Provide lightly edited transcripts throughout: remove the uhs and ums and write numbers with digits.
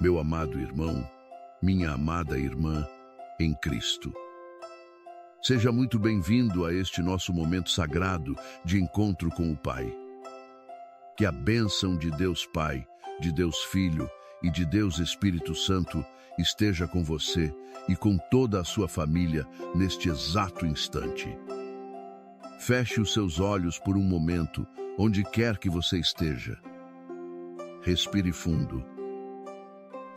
meu amado irmão, minha amada irmã em Cristo. Seja muito bem-vindo a este nosso momento sagrado de encontro com o Pai. Que a bênção de Deus Pai, de Deus Filho e de Deus Espírito Santo esteja com você e com toda a sua família neste exato instante. Feche os seus olhos por um momento, onde quer que você esteja. Respire fundo.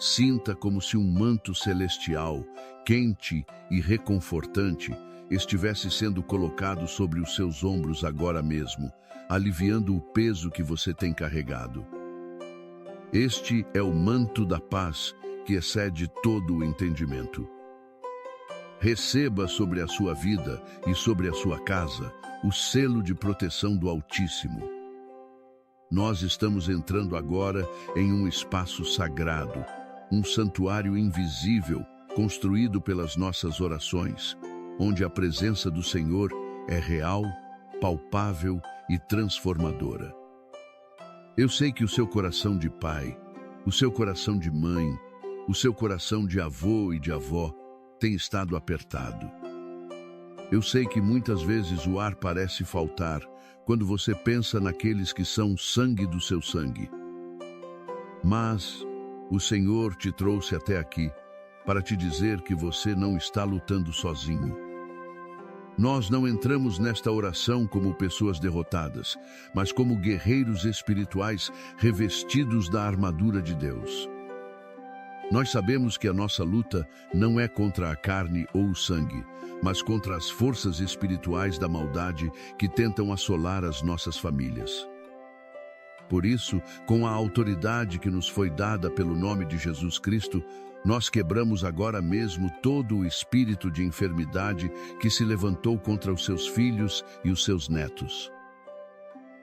Sinta como se um manto celestial, quente e reconfortante, estivesse sendo colocado sobre os seus ombros agora mesmo, aliviando o peso que você tem carregado. Este é o manto da paz que excede todo o entendimento. Receba sobre a sua vida e sobre a sua casa o selo de proteção do Altíssimo. Nós estamos entrando agora em um espaço sagrado, um santuário invisível construído pelas nossas orações, onde a presença do Senhor é real, palpável e transformadora. Eu sei que o seu coração de pai, o seu coração de mãe, o seu coração de avô e de avó tem estado apertado. Eu sei que muitas vezes o ar parece faltar quando você pensa naqueles que são sangue do seu sangue. Mas o Senhor te trouxe até aqui para te dizer que você não está lutando sozinho. Nós não entramos nesta oração como pessoas derrotadas, mas como guerreiros espirituais revestidos da armadura de Deus. Nós sabemos que a nossa luta não é contra a carne ou o sangue, mas contra as forças espirituais da maldade que tentam assolar as nossas famílias. Por isso, com a autoridade que nos foi dada pelo nome de Jesus Cristo, nós quebramos agora mesmo todo o espírito de enfermidade que se levantou contra os seus filhos e os seus netos.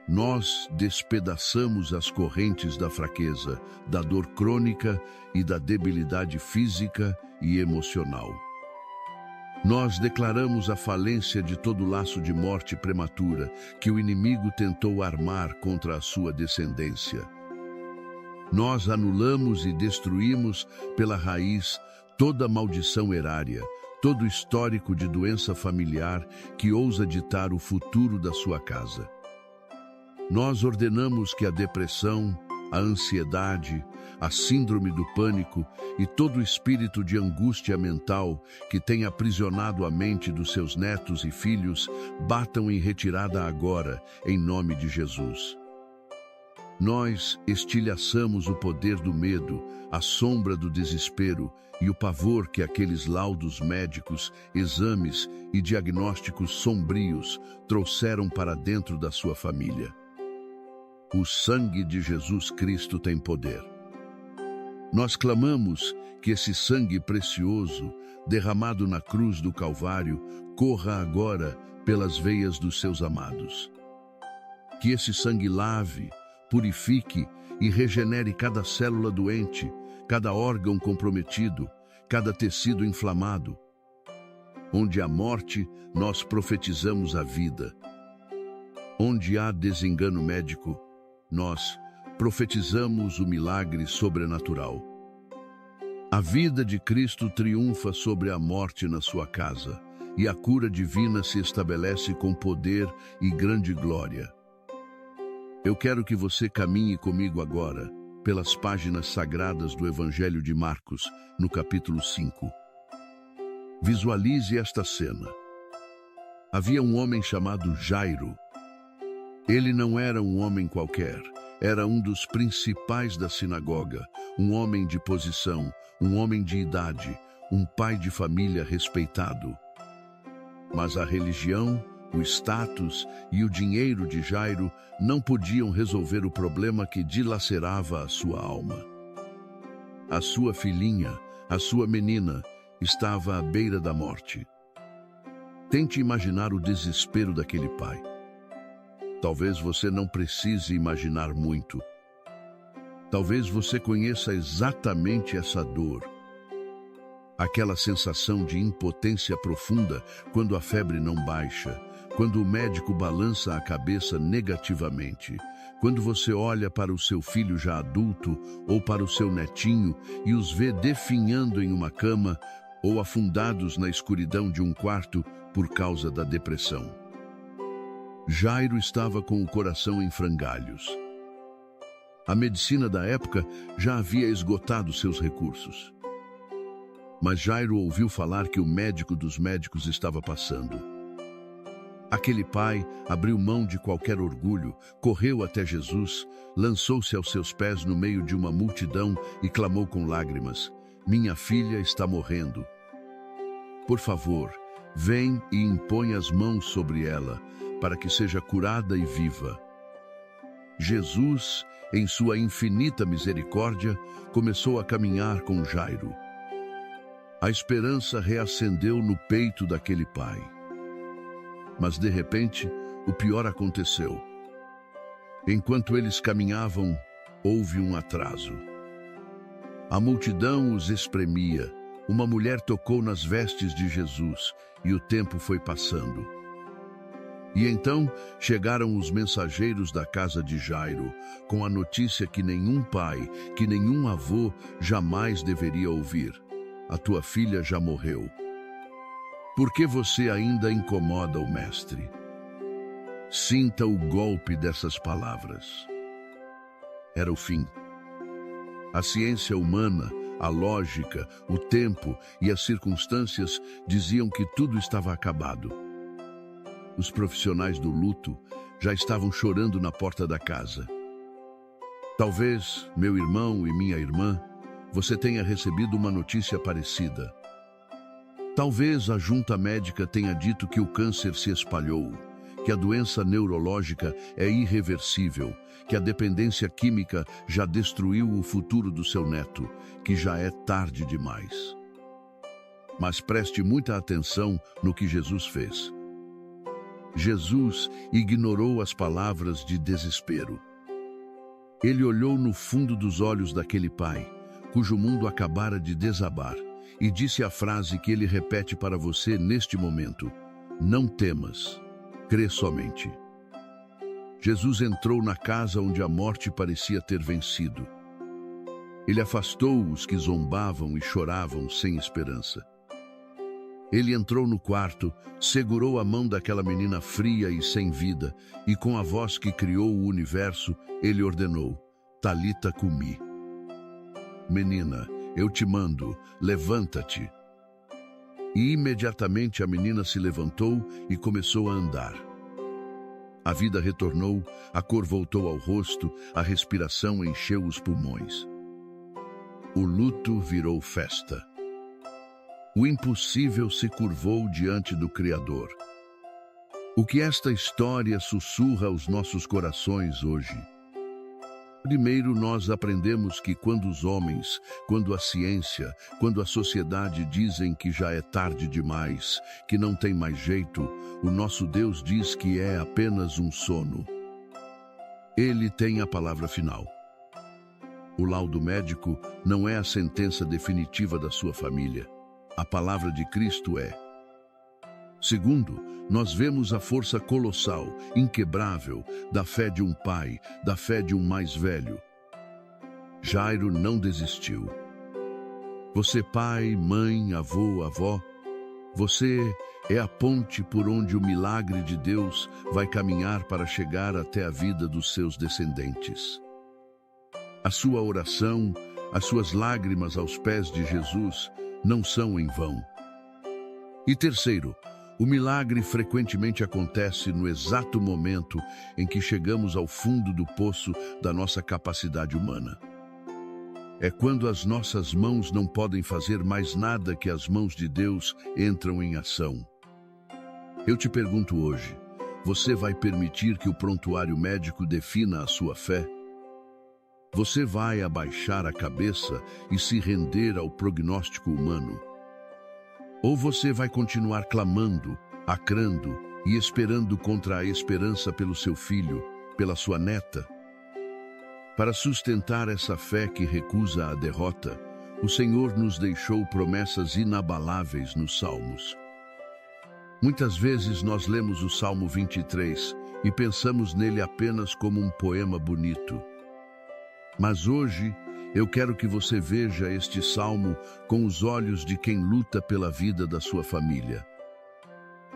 Nós despedaçamos as correntes da fraqueza, da dor crônica e da debilidade física e emocional. Nós declaramos a falência de todo laço de morte prematura que o inimigo tentou armar contra a sua descendência. Nós anulamos e destruímos pela raiz toda maldição erária, todo histórico de doença familiar que ousa ditar o futuro da sua casa. Nós ordenamos que a depressão, a ansiedade, a síndrome do pânico e todo o espírito de angústia mental que tem aprisionado a mente dos seus netos e filhos batam em retirada agora, em nome de Jesus. Nós estilhaçamos o poder do medo, a sombra do desespero e o pavor que aqueles laudos médicos, exames e diagnósticos sombrios trouxeram para dentro da sua família. O sangue de Jesus Cristo tem poder. Nós clamamos que esse sangue precioso, derramado na cruz do Calvário, corra agora pelas veias dos seus amados. Que esse sangue lave, purifique e regenere cada célula doente, cada órgão comprometido, cada tecido inflamado. Onde há morte, nós profetizamos a vida. Onde há desengano médico, nós profetizamos o milagre sobrenatural. A vida de Cristo triunfa sobre a morte na sua casa, e a cura divina se estabelece com poder e grande glória. Eu quero que você caminhe comigo agora pelas páginas sagradas do Evangelho de Marcos, no capítulo 5. Visualize esta cena. Havia um homem chamado Jairo. Ele não era um homem qualquer, era um dos principais da sinagoga, um homem de posição, um homem de idade, um pai de família respeitado. Mas a religião, o status e o dinheiro de Jairo não podiam resolver o problema que dilacerava a sua alma. A sua filhinha, a sua menina, estava à beira da morte. Tente imaginar o desespero daquele pai. Talvez você não precise imaginar muito. Talvez você conheça exatamente essa dor. Aquela sensação de impotência profunda quando a febre não baixa, quando o médico balança a cabeça negativamente, Quando você olha para o seu filho já adulto ou para o seu netinho e os vê definhando em uma cama ou afundados na escuridão de um quarto por causa da depressão. Jairo estava com o coração em frangalhos. A medicina da época já havia esgotado seus recursos. Mas Jairo ouviu falar que o médico dos médicos estava passando. Aquele pai abriu mão de qualquer orgulho, correu até Jesus, lançou-se aos seus pés no meio de uma multidão e clamou com lágrimas: "Minha filha está morrendo. Por favor, vem e impõe as mãos sobre ela, para que seja curada e viva." Jesus, em sua infinita misericórdia, começou a caminhar com Jairo. A esperança reacendeu no peito daquele pai. Mas, de repente, o pior aconteceu. Enquanto eles caminhavam, houve um atraso. A multidão os espremia. Uma mulher tocou nas vestes de Jesus e o tempo foi passando. E então chegaram os mensageiros da casa de Jairo, com a notícia que nenhum pai, que nenhum avô jamais deveria ouvir: "A tua filha já morreu. Por que você ainda incomoda o mestre?" Sinta o golpe dessas palavras. Era o fim. A ciência humana, a lógica, o tempo e as circunstâncias diziam que tudo estava acabado. Os profissionais do luto já estavam chorando na porta da casa. Talvez, meu irmão e minha irmã, você tenha recebido uma notícia parecida. Talvez a junta médica tenha dito que o câncer se espalhou, que a doença neurológica é irreversível, que a dependência química já destruiu o futuro do seu neto, que já é tarde demais. Mas preste muita atenção no que Jesus fez. Jesus ignorou as palavras de desespero. Ele olhou no fundo dos olhos daquele pai, cujo mundo acabara de desabar, e disse a frase que ele repete para você neste momento: "Não temas, crê somente." Jesus entrou na casa onde a morte parecia ter vencido. Ele afastou os que zombavam e choravam sem esperança. Ele entrou no quarto, segurou a mão daquela menina fria e sem vida, e com a voz que criou o universo, ele ordenou: "Talita cumi." "Menina, eu te mando, levanta-te." E imediatamente a menina se levantou e começou a andar. A vida retornou, a cor voltou ao rosto, a respiração encheu os pulmões. O luto virou festa. O impossível se curvou diante do Criador. O que esta história sussurra aos nossos corações hoje? Primeiro, nós aprendemos que quando os homens, quando a ciência, quando a sociedade dizem que já é tarde demais, que não tem mais jeito, o nosso Deus diz que é apenas um sono. Ele tem a palavra final. O laudo médico não é a sentença definitiva da sua família. A palavra de Cristo é. Segundo, nós vemos a força colossal, inquebrável, da fé de um pai, da fé de um mais velho. Jairo não desistiu. Você, pai, mãe, avô, avó, você é a ponte por onde o milagre de Deus vai caminhar para chegar até a vida dos seus descendentes. A sua oração, as suas lágrimas aos pés de Jesus não são em vão. E terceiro, o milagre frequentemente acontece no exato momento em que chegamos ao fundo do poço da nossa capacidade humana. É quando as nossas mãos não podem fazer mais nada que as mãos de Deus entram em ação. Eu te pergunto hoje, você vai permitir que o prontuário médico defina a sua fé? Você vai abaixar a cabeça e se render ao prognóstico humano? Ou você vai continuar clamando, acrando e esperando contra a esperança pelo seu filho, pela sua neta? Para sustentar essa fé que recusa a derrota, o Senhor nos deixou promessas inabaláveis nos Salmos. Muitas vezes nós lemos o Salmo 23, e pensamos nele apenas como um poema bonito. Mas hoje, eu quero que você veja este salmo com os olhos de quem luta pela vida da sua família.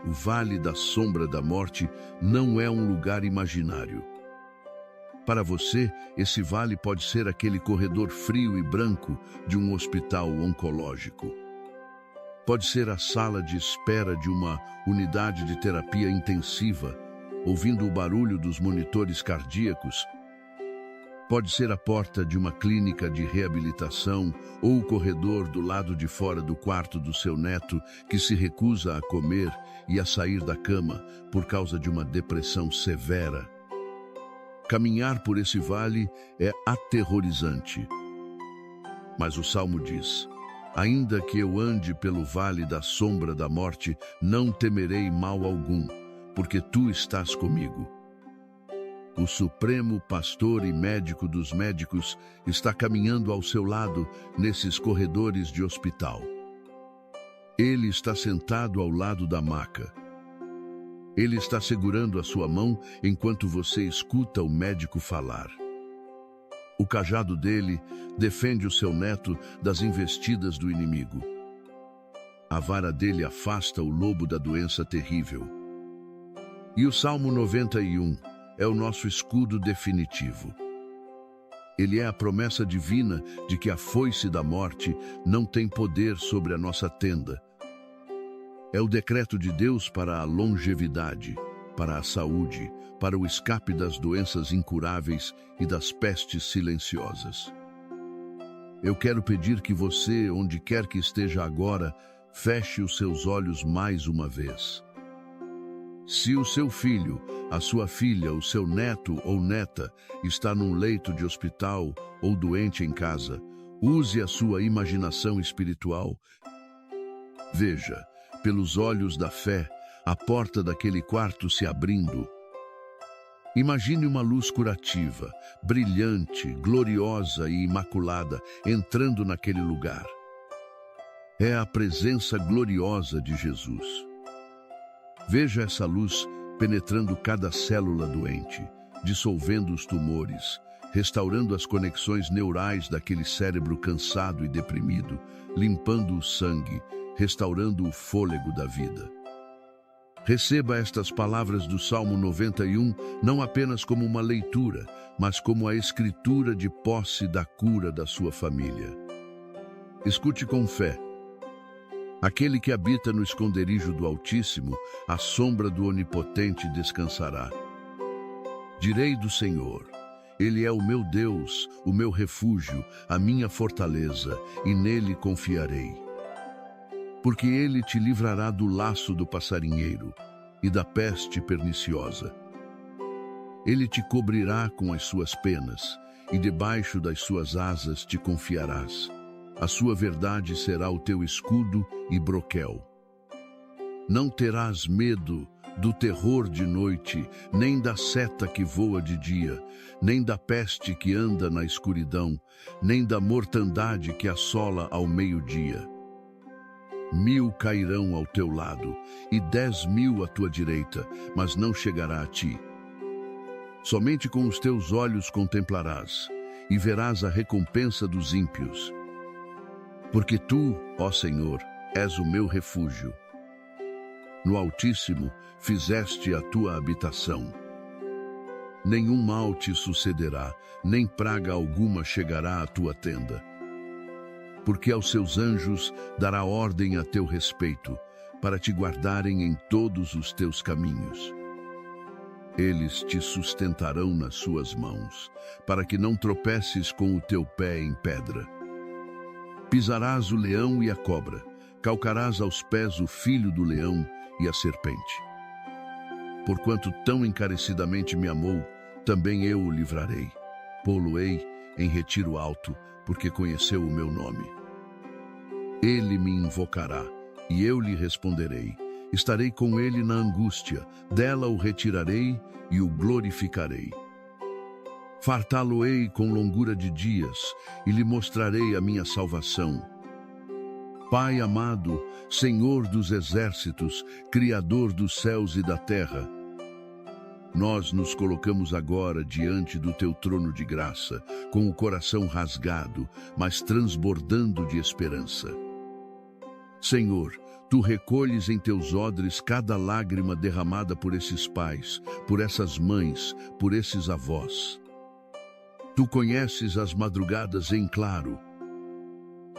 O Vale da Sombra da Morte não é um lugar imaginário. Para você, esse vale pode ser aquele corredor frio e branco de um hospital oncológico. Pode ser a sala de espera de uma unidade de terapia intensiva, ouvindo o barulho dos monitores cardíacos. Pode ser a porta de uma clínica de reabilitação ou o corredor do lado de fora do quarto do seu neto que se recusa a comer e a sair da cama por causa de uma depressão severa. Caminhar por esse vale é aterrorizante. Mas o Salmo diz: ainda que eu ande pelo vale da sombra da morte, não temerei mal algum, porque tu estás comigo. O Supremo Pastor e Médico dos médicos está caminhando ao seu lado nesses corredores de hospital. Ele está sentado ao lado da maca. Ele está segurando a sua mão enquanto você escuta o médico falar. O cajado dele defende o seu neto das investidas do inimigo. A vara dele afasta o lobo da doença terrível. E o Salmo 91 é o nosso escudo definitivo. Ele é a promessa divina de que a foice da morte não tem poder sobre a nossa tenda. É o decreto de Deus para a longevidade, para a saúde, para o escape das doenças incuráveis e das pestes silenciosas. Eu quero pedir que você, onde quer que esteja agora, feche os seus olhos mais uma vez. Se o seu filho, a sua filha, o seu neto ou neta está num leito de hospital ou doente em casa, use a sua imaginação espiritual. Veja, pelos olhos da fé, a porta daquele quarto se abrindo. Imagine uma luz curativa, brilhante, gloriosa e imaculada entrando naquele lugar. É a presença gloriosa de Jesus. Veja essa luz penetrando cada célula doente, dissolvendo os tumores, restaurando as conexões neurais daquele cérebro cansado e deprimido, limpando o sangue, restaurando o fôlego da vida. Receba estas palavras do Salmo 91 não apenas como uma leitura, mas como a escritura de posse da cura da sua família. Escute com fé. Aquele que habita no esconderijo do Altíssimo, à sombra do Onipotente descansará. Direi do Senhor: Ele é o meu Deus, o meu refúgio, a minha fortaleza, e nele confiarei. Porque ele te livrará do laço do passarinheiro e da peste perniciosa. Ele te cobrirá com as suas penas, e debaixo das suas asas te confiarás. A sua verdade será o teu escudo e broquel. Não terás medo do terror de noite, nem da seta que voa de dia, nem da peste que anda na escuridão, nem da mortandade que assola ao meio-dia. 1000 cairão ao teu lado, e 10.000 à tua direita, mas não chegará a ti. Somente com os teus olhos contemplarás, e verás a recompensa dos ímpios. Porque tu, ó Senhor, és o meu refúgio. No Altíssimo fizeste a tua habitação. Nenhum mal te sucederá, nem praga alguma chegará à tua tenda. Porque aos seus anjos dará ordem a teu respeito, para te guardarem em todos os teus caminhos. Eles te sustentarão nas suas mãos, para que não tropeces com o teu pé em pedra. Pisarás o leão e a cobra, calcarás aos pés o filho do leão e a serpente. Porquanto tão encarecidamente me amou, também eu o livrarei. Pô-lo-ei em retiro alto, porque conheceu o meu nome. Ele me invocará, e eu lhe responderei. Estarei com ele na angústia, dela o retirarei e o glorificarei. Fartá-lo-ei com longura de dias, e lhe mostrarei a minha salvação. Pai amado, Senhor dos exércitos, Criador dos céus e da terra, Nós nos colocamos agora diante do teu trono de graça, com o coração rasgado, mas transbordando de esperança. Senhor, tu recolhes em teus odres cada lágrima derramada por esses pais, por essas mães, por esses avós. Tu conheces as madrugadas em claro.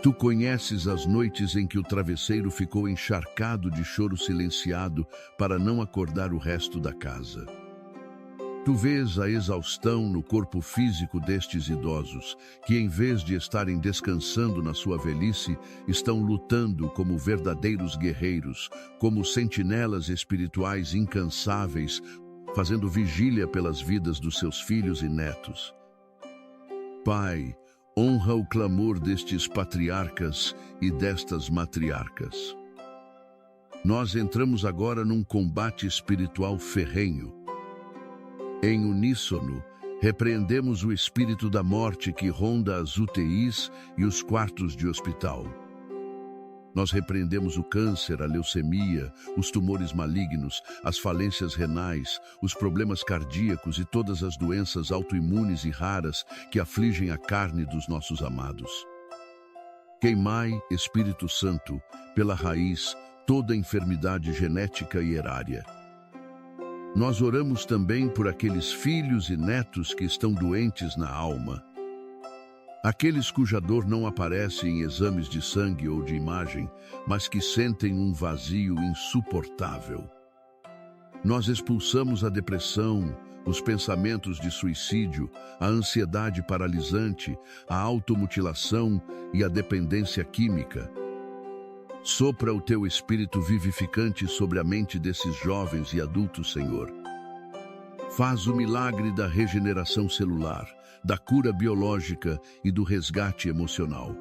Tu conheces as noites em que o travesseiro ficou encharcado de choro silenciado para não acordar o resto da casa. Tu vês a exaustão no corpo físico destes idosos, que em vez de estarem descansando na sua velhice, estão lutando como verdadeiros guerreiros, como sentinelas espirituais incansáveis, fazendo vigília pelas vidas dos seus filhos e netos. Pai, honra o clamor destes patriarcas e destas matriarcas. Nós entramos agora num combate espiritual ferrenho. Em uníssono, repreendemos o espírito da morte que ronda as UTIs e os quartos de hospital. Nós repreendemos o câncer, a leucemia, os tumores malignos, as falências renais, os problemas cardíacos e todas as doenças autoimunes e raras que afligem a carne dos nossos amados. Queimai, Espírito Santo, pela raiz, toda enfermidade genética e erária. Nós oramos também por aqueles filhos e netos que estão doentes na alma. Aqueles cuja dor não aparece em exames de sangue ou de imagem, mas que sentem um vazio insuportável. Nós expulsamos a depressão, os pensamentos de suicídio, a ansiedade paralisante, a automutilação e a dependência química. Sopra o teu espírito vivificante sobre a mente desses jovens e adultos, Senhor. Faz o milagre da regeneração celular, da cura biológica e do resgate emocional.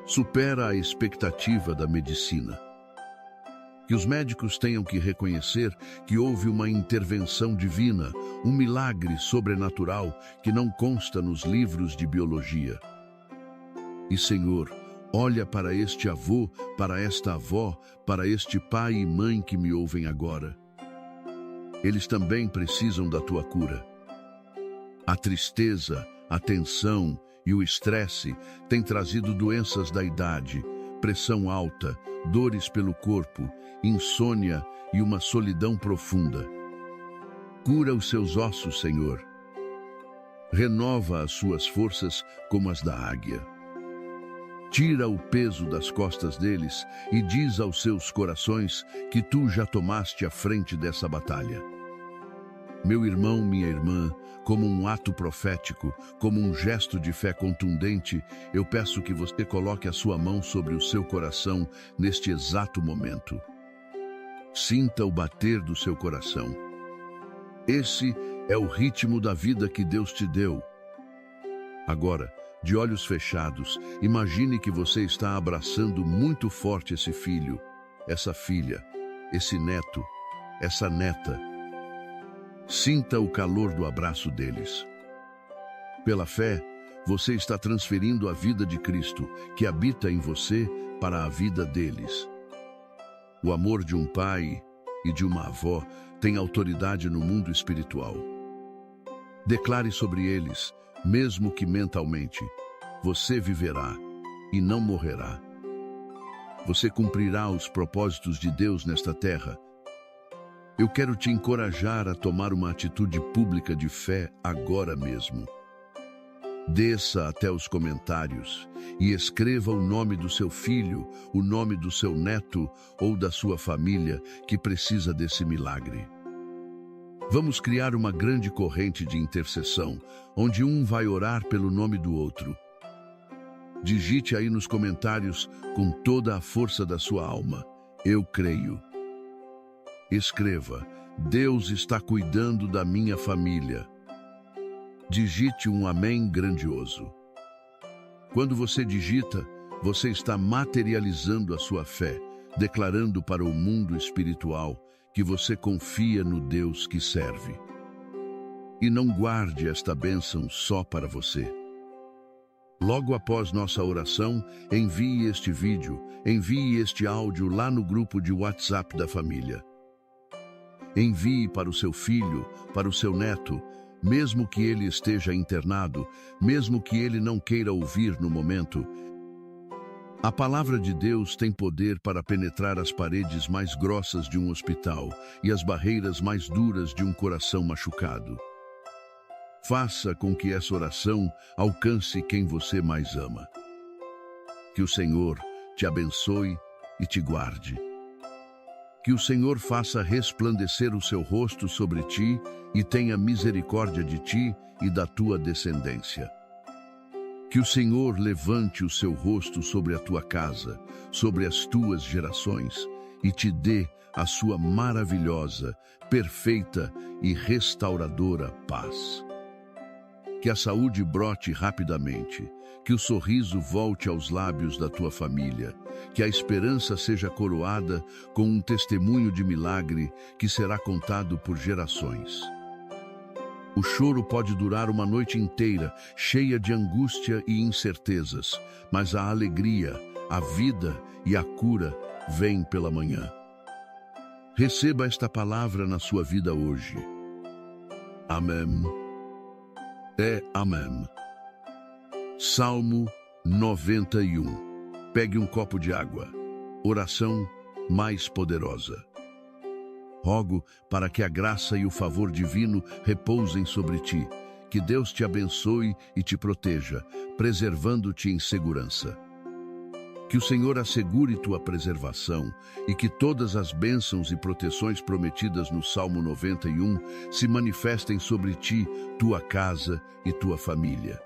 Supera a expectativa da medicina. Que os médicos tenham que reconhecer que houve uma intervenção divina, um milagre sobrenatural que não consta nos livros de biologia. E, Senhor, olha para este avô, para esta avó, para este pai e mãe que me ouvem agora. Eles também precisam da tua cura. A tristeza, a tensão e o estresse têm trazido doenças da idade, pressão alta, dores pelo corpo, insônia e uma solidão profunda. Cura os seus ossos, Senhor. Renova as suas forças como as da águia. Tira o peso das costas deles e diz aos seus corações que tu já tomaste a frente dessa batalha. Meu irmão, minha irmã, como um ato profético, como um gesto de fé contundente, eu peço que você coloque a sua mão sobre o seu coração neste exato momento. Sinta o bater do seu coração. Esse é o ritmo da vida que Deus te deu. Agora, de olhos fechados, imagine que você está abraçando muito forte esse filho, essa filha, esse neto, essa neta. Sinta o calor do abraço deles. Pela fé, você está transferindo a vida de Cristo, que habita em você, para a vida deles. O amor de um pai e de uma avó tem autoridade no mundo espiritual. Declare sobre eles, mesmo que mentalmente, você viverá e não morrerá. Você cumprirá os propósitos de Deus nesta terra. Eu quero te encorajar a tomar uma atitude pública de fé agora mesmo. Desça até os comentários e escreva o nome do seu filho, o nome do seu neto ou da sua família que precisa desse milagre. Vamos criar uma grande corrente de intercessão, onde um vai orar pelo nome do outro. Digite aí nos comentários com toda a força da sua alma: eu creio. Escreva: Deus está cuidando da minha família. Digite um amém grandioso. Quando você digita, você está materializando a sua fé, declarando para o mundo espiritual que você confia no Deus que serve. E não guarde esta bênção só para você. Logo após nossa oração, envie este vídeo, envie este áudio lá no grupo de WhatsApp da família. envie para o seu filho, para o seu neto, mesmo que ele esteja internado, mesmo que ele não queira ouvir no momento. A palavra de Deus tem poder para penetrar as paredes mais grossas de um hospital e as barreiras mais duras de um coração machucado. Faça com que essa oração alcance quem você mais ama. Que o Senhor te abençoe e te guarde. Que o Senhor faça resplandecer o seu rosto sobre ti e tenha misericórdia de ti e da tua descendência. Que o Senhor levante o seu rosto sobre a tua casa, sobre as tuas gerações, e te dê a sua maravilhosa, perfeita e restauradora paz. Que a saúde brote rapidamente, que o sorriso volte aos lábios da tua família, que a esperança seja coroada com um testemunho de milagre que será contado por gerações. O choro pode durar uma noite inteira, cheia de angústia e incertezas, mas a alegria, a vida e a cura vêm pela manhã. Receba esta palavra na sua vida hoje. Amém. Amém. Salmo 91. Pegue um copo de água. Oração mais poderosa. Rogo para que a graça e o favor divino repousem sobre ti, que Deus te abençoe e te proteja, preservando-te em segurança. Que o Senhor assegure tua preservação e que todas as bênçãos e proteções prometidas no Salmo 91 se manifestem sobre ti, tua casa e tua família.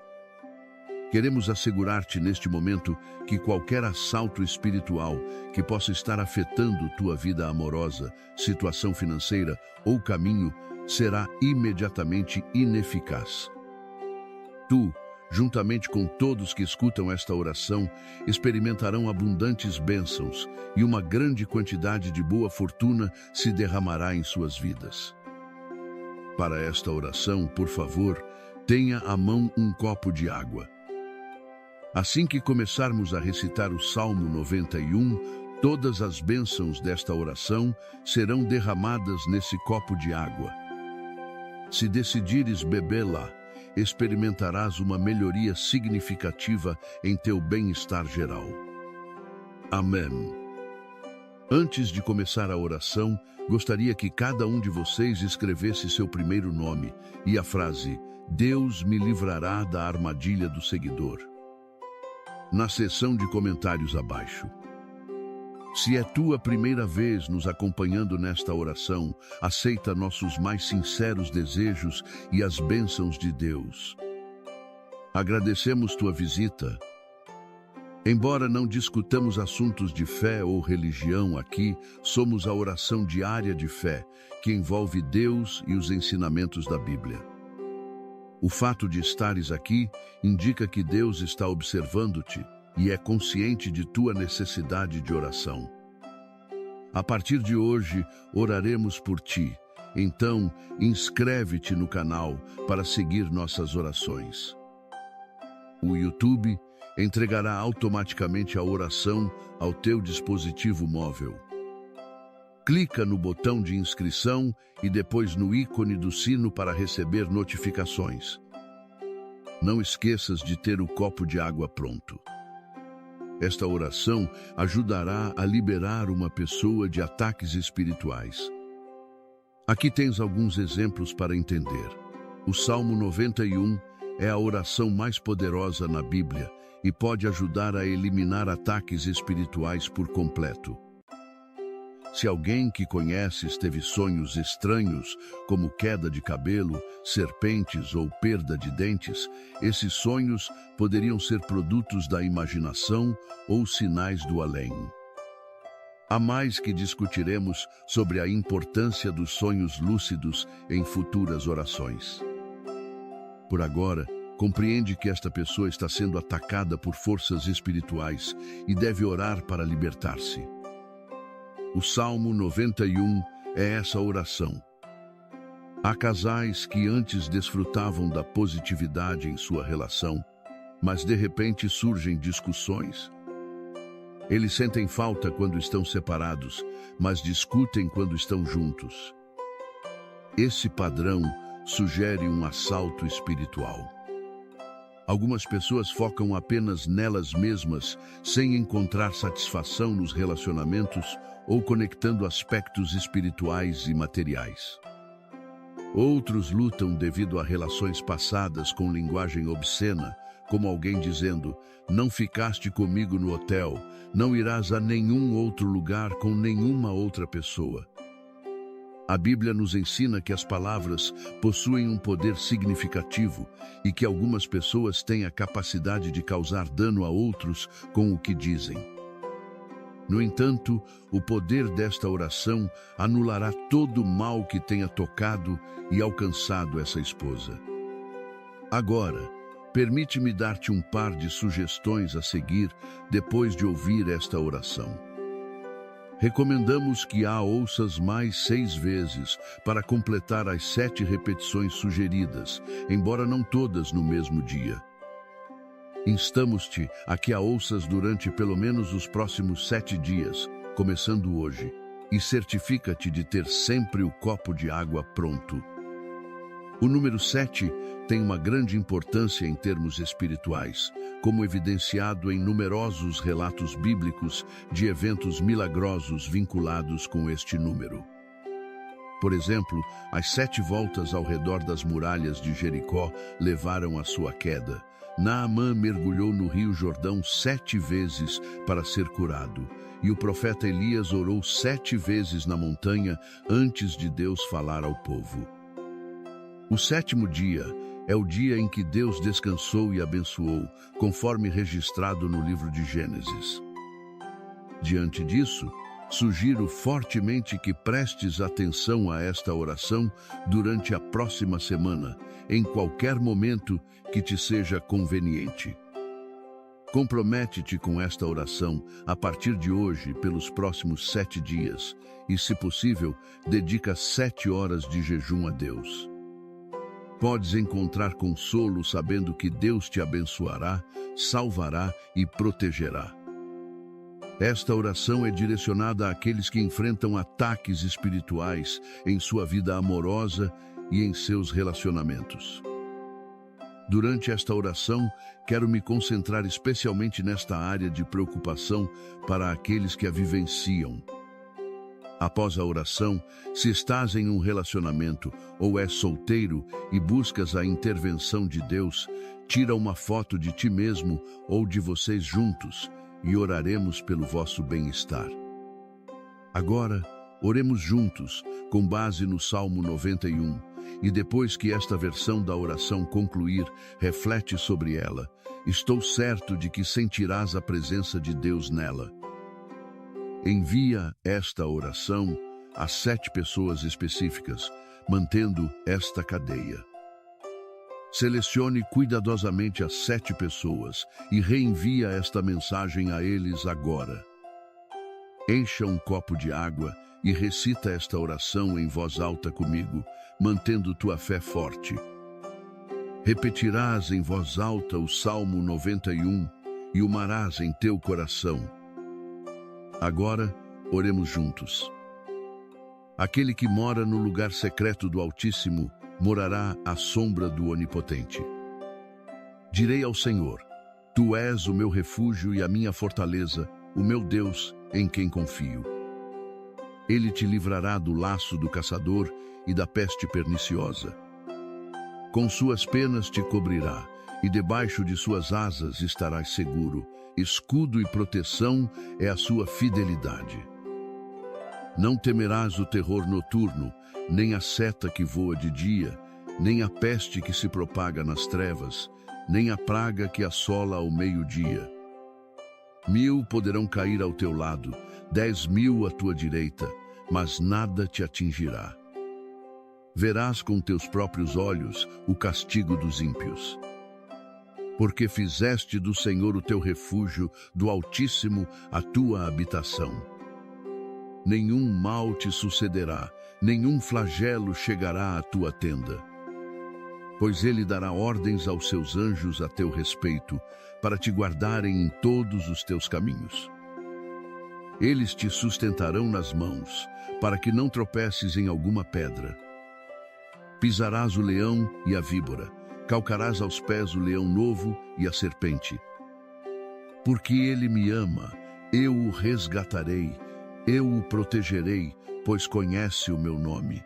Queremos assegurar-te neste momento que qualquer assalto espiritual que possa estar afetando tua vida amorosa, situação financeira ou caminho será imediatamente ineficaz. Tu, juntamente com todos que escutam esta oração, experimentarão abundantes bênçãos e uma grande quantidade de boa fortuna se derramará em suas vidas. Para esta oração, por favor, tenha à mão um copo de água. Assim que começarmos a recitar o Salmo 91, todas as bênçãos desta oração serão derramadas nesse copo de água. Se decidires bebê-la, experimentarás uma melhoria significativa em teu bem-estar geral. Amém. Antes de começar a oração, gostaria que cada um de vocês escrevesse seu primeiro nome e a frase "Deus me livrará da armadilha do seguidor" na seção de comentários abaixo. Se é tua primeira vez nos acompanhando nesta oração, aceita nossos mais sinceros desejos e as bênçãos de Deus. Agradecemos tua visita. Embora não discutamos assuntos de fé ou religião aqui, somos a oração diária de fé, que envolve Deus e os ensinamentos da Bíblia. O fato de estares aqui indica que Deus está observando-te e é consciente de tua necessidade de oração. A partir de hoje, oraremos por ti. Então, inscreve-te no canal para seguir nossas orações. O YouTube entregará automaticamente a oração ao teu dispositivo móvel. Clica no botão de inscrição e depois no ícone do sino para receber notificações. Não esqueças de ter o copo de água pronto. Esta oração ajudará a liberar uma pessoa de ataques espirituais. Aqui tens alguns exemplos para entender. O Salmo 91 é a oração mais poderosa na Bíblia e pode ajudar a eliminar ataques espirituais por completo. Se alguém que conheces teve sonhos estranhos, como queda de cabelo, serpentes ou perda de dentes, esses sonhos poderiam ser produtos da imaginação ou sinais do além. Há mais que discutiremos sobre a importância dos sonhos lúcidos em futuras orações. Por agora, compreende que esta pessoa está sendo atacada por forças espirituais e deve orar para libertar-se. O Salmo 91 é essa oração. Há casais que antes desfrutavam da positividade em sua relação, mas de repente surgem discussões. Eles sentem falta quando estão separados, mas discutem quando estão juntos. Esse padrão sugere um assalto espiritual. Algumas pessoas focam apenas nelas mesmas, sem encontrar satisfação nos relacionamentos ou conectando aspectos espirituais e materiais. Outros lutam devido a relações passadas com linguagem obscena, como alguém dizendo: "Não ficaste comigo no hotel, não irás a nenhum outro lugar com nenhuma outra pessoa." A Bíblia nos ensina que as palavras possuem um poder significativo e que algumas pessoas têm a capacidade de causar dano a outros com o que dizem. No entanto, o poder desta oração anulará todo o mal que tenha tocado e alcançado essa esposa. Agora, permite-me dar-te um par de sugestões a seguir depois de ouvir esta oração. Recomendamos que a ouças mais 6 vezes para completar as 7 repetições sugeridas, embora não todas no mesmo dia. Instamos-te a que a ouças durante pelo menos os próximos 7 dias, começando hoje, e certifica-te de ter sempre o copo de água pronto. O número 7 tem uma grande importância em termos espirituais, como evidenciado em numerosos relatos bíblicos de eventos milagrosos vinculados com este número. Por exemplo, as 7 voltas ao redor das muralhas de Jericó levaram à sua queda. Naamã mergulhou no rio Jordão 7 vezes para ser curado, e o profeta Elias orou 7 vezes na montanha antes de Deus falar ao povo. O 7º dia é o dia em que Deus descansou e abençoou, conforme registrado no livro de Gênesis. Diante disso, sugiro fortemente que prestes atenção a esta oração durante a próxima semana, em qualquer momento que te seja conveniente. Compromete-te com esta oração a partir de hoje pelos próximos 7 dias e, se possível, dedica 7 horas de jejum a Deus. Podes encontrar consolo sabendo que Deus te abençoará, salvará e protegerá. Esta oração é direcionada àqueles que enfrentam ataques espirituais em sua vida amorosa e em seus relacionamentos. Durante esta oração, quero me concentrar especialmente nesta área de preocupação para aqueles que a vivenciam. Após a oração, se estás em um relacionamento ou és solteiro e buscas a intervenção de Deus, tira uma foto de ti mesmo ou de vocês juntos e oraremos pelo vosso bem-estar. Agora, oremos juntos, com base no Salmo 91, e depois que esta versão da oração concluir, reflete sobre ela. Estou certo de que sentirás a presença de Deus nela. Envia esta oração a 7 pessoas específicas, mantendo esta cadeia. Selecione cuidadosamente as 7 pessoas e reenvia esta mensagem a eles agora. Encha um copo de água e recita esta oração em voz alta comigo, mantendo tua fé forte. Repetirás em voz alta o Salmo 91 e o marás em teu coração. Agora, oremos juntos. Aquele que mora no lugar secreto do Altíssimo morará à sombra do Onipotente. Direi ao Senhor: Tu és o meu refúgio e a minha fortaleza, o meu Deus em quem confio. Ele te livrará do laço do caçador e da peste perniciosa. Com suas penas te cobrirá, e debaixo de suas asas estarás seguro. Escudo e proteção é a sua fidelidade. Não temerás o terror noturno, nem a seta que voa de dia, nem a peste que se propaga nas trevas, nem a praga que assola ao meio-dia. 1000 poderão cair ao teu lado, 10.000 à tua direita, mas nada te atingirá. Verás com teus próprios olhos o castigo dos ímpios. Porque fizeste do Senhor o teu refúgio, do Altíssimo a tua habitação. Nenhum mal te sucederá, nenhum flagelo chegará à tua tenda. Pois ele dará ordens aos seus anjos a teu respeito, para te guardarem em todos os teus caminhos. Eles te sustentarão nas mãos, para que não tropeces em alguma pedra. Pisarás o leão e a víbora, calcarás aos pés o leão novo e a serpente. Porque ele me ama, eu o resgatarei, eu o protegerei, pois conhece o meu nome.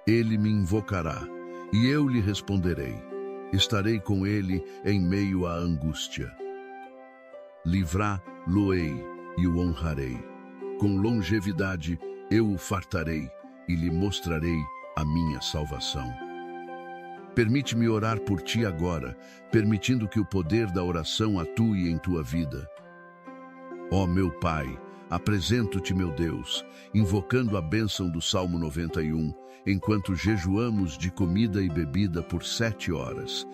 Ele me invocará, e eu lhe responderei. Estarei com ele em meio à angústia. Livrá-lo-ei e o honrarei. Com longevidade eu o fartarei e lhe mostrarei a minha salvação. Permite-me orar por ti agora, permitindo que o poder da oração atue em tua vida. Ó meu Pai, apresento-te, meu Deus, invocando a bênção do Salmo 91, enquanto jejuamos de comida e bebida por 7 horas.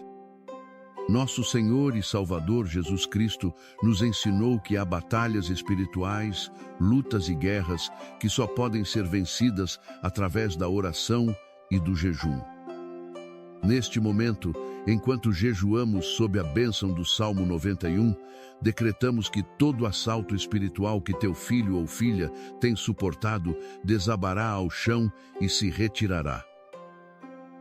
Nosso Senhor e Salvador Jesus Cristo nos ensinou que há batalhas espirituais, lutas e guerras que só podem ser vencidas através da oração e do jejum. Neste momento, enquanto jejuamos sob a bênção do Salmo 91, decretamos que todo assalto espiritual que teu filho ou filha tem suportado desabará ao chão e se retirará.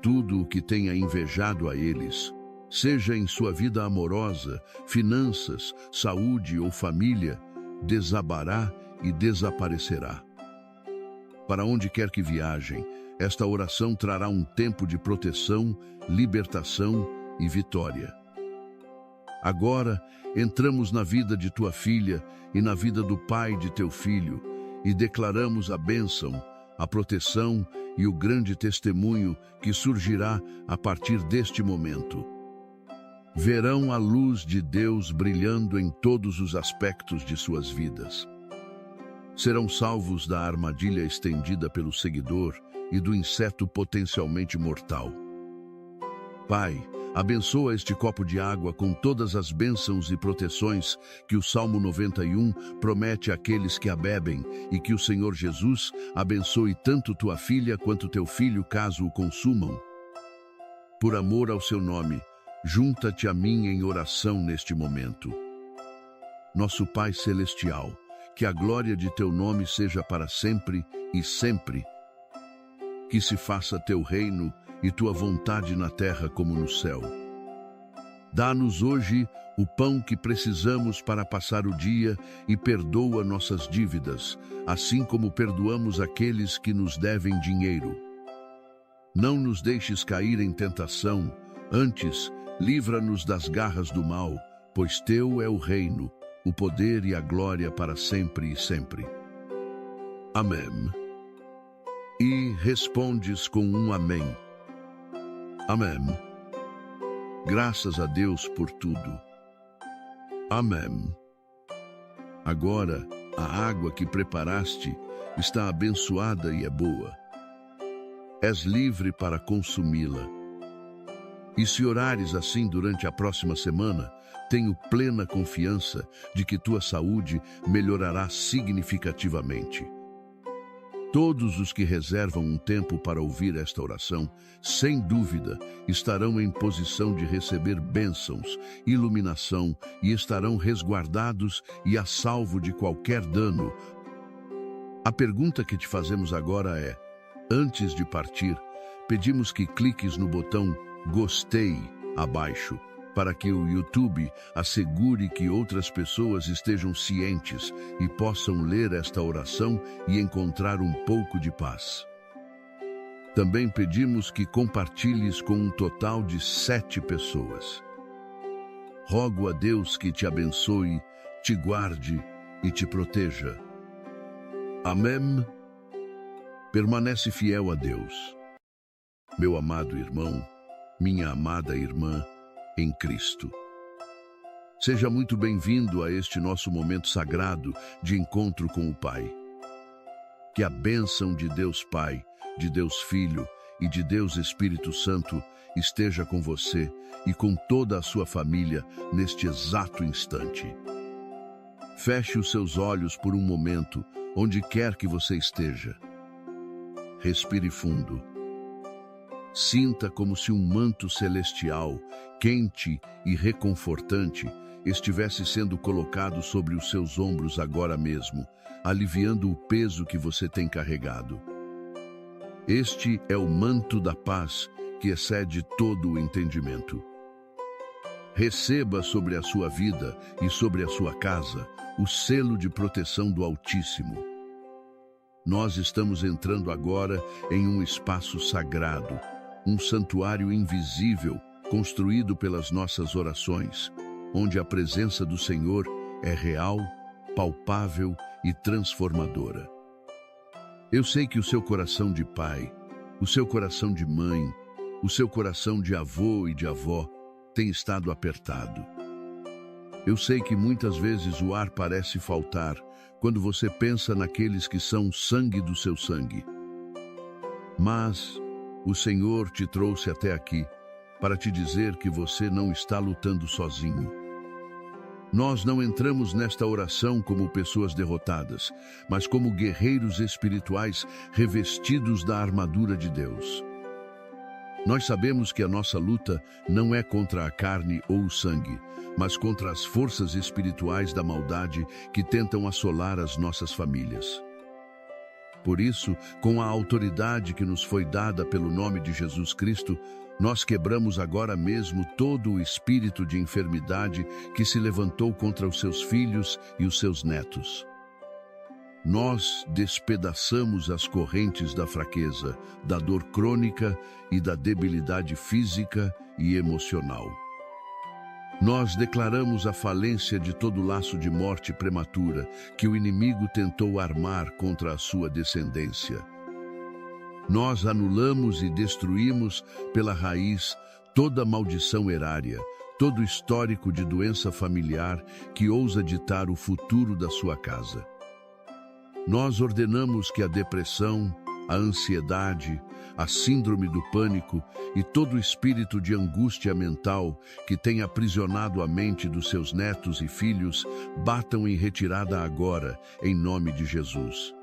Tudo o que tenha invejado a eles, seja em sua vida amorosa, finanças, saúde ou família, desabará e desaparecerá. Para onde quer que viajem, esta oração trará um tempo de proteção, libertação e vitória. Agora, entramos na vida de tua filha e na vida do pai de teu filho e declaramos a bênção, a proteção e o grande testemunho que surgirá a partir deste momento. Verão a luz de Deus brilhando em todos os aspectos de suas vidas. Serão salvos da armadilha estendida pelo seguidor e do inseto potencialmente mortal. Pai, abençoa este copo de água com todas as bênçãos e proteções que o Salmo 91 promete àqueles que a bebem e que o Senhor Jesus abençoe tanto tua filha quanto teu filho caso o consumam. Por amor ao seu nome, junta-te a mim em oração neste momento. Nosso Pai Celestial, que a glória de teu nome seja para sempre e sempre. Que se faça teu reino e tua vontade na terra como no céu. Dá-nos hoje o pão que precisamos para passar o dia e perdoa nossas dívidas, assim como perdoamos aqueles que nos devem dinheiro. Não nos deixes cair em tentação, antes, livra-nos das garras do mal, pois teu é o reino, o poder e a glória para sempre e sempre. Amém. E respondes com um amém. Amém. Graças a Deus por tudo. Amém. Agora, a água que preparaste está abençoada e é boa. És livre para consumi-la. E se orares assim durante a próxima semana, tenho plena confiança de que tua saúde melhorará significativamente. Todos os que reservam um tempo para ouvir esta oração, sem dúvida, estarão em posição de receber bênçãos, iluminação e estarão resguardados e a salvo de qualquer dano. A pergunta que te fazemos agora é: antes de partir, pedimos que cliques no botão Gostei abaixo, para que o YouTube assegure que outras pessoas estejam cientes e possam ler esta oração e encontrar um pouco de paz. Também pedimos que compartilhes com um total de 7 pessoas. Rogo a Deus que te abençoe, te guarde e te proteja. Amém. Permanece fiel a Deus. Meu amado irmão, minha amada irmã, em Cristo. Seja muito bem-vindo a este nosso momento sagrado de encontro com o Pai. Que a bênção de Deus Pai, de Deus Filho e de Deus Espírito Santo esteja com você e com toda a sua família neste exato instante. Feche os seus olhos por um momento, onde quer que você esteja. Respire fundo. Sinta como se um manto celestial, quente e reconfortante, estivesse sendo colocado sobre os seus ombros agora mesmo, aliviando o peso que você tem carregado. Este é o manto da paz que excede todo o entendimento. Receba sobre a sua vida e sobre a sua casa o selo de proteção do Altíssimo. Nós estamos entrando agora em um espaço sagrado, um santuário invisível construído pelas nossas orações, onde a presença do Senhor é real, palpável e transformadora. Eu sei que o seu coração de pai, o seu coração de mãe, o seu coração de avô e de avó tem estado apertado. Eu sei que muitas vezes o ar parece faltar quando você pensa naqueles que são sangue do seu sangue. Mas o Senhor te trouxe até aqui para te dizer que você não está lutando sozinho. Nós não entramos nesta oração como pessoas derrotadas, mas como guerreiros espirituais revestidos da armadura de Deus. Nós sabemos que a nossa luta não é contra a carne ou o sangue, mas contra as forças espirituais da maldade que tentam assolar as nossas famílias. Por isso, com a autoridade que nos foi dada pelo nome de Jesus Cristo, nós quebramos agora mesmo todo o espírito de enfermidade que se levantou contra os seus filhos e os seus netos. Nós despedaçamos as correntes da fraqueza, da dor crônica e da debilidade física e emocional. Nós declaramos a falência de todo laço de morte prematura que o inimigo tentou armar contra a sua descendência. Nós anulamos e destruímos pela raiz toda maldição erária, todo histórico de doença familiar que ousa ditar o futuro da sua casa. Nós ordenamos que a depressão, a ansiedade, a síndrome do pânico e todo espírito de angústia mental que tem aprisionado a mente dos seus netos e filhos batam em retirada agora, em nome de Jesus.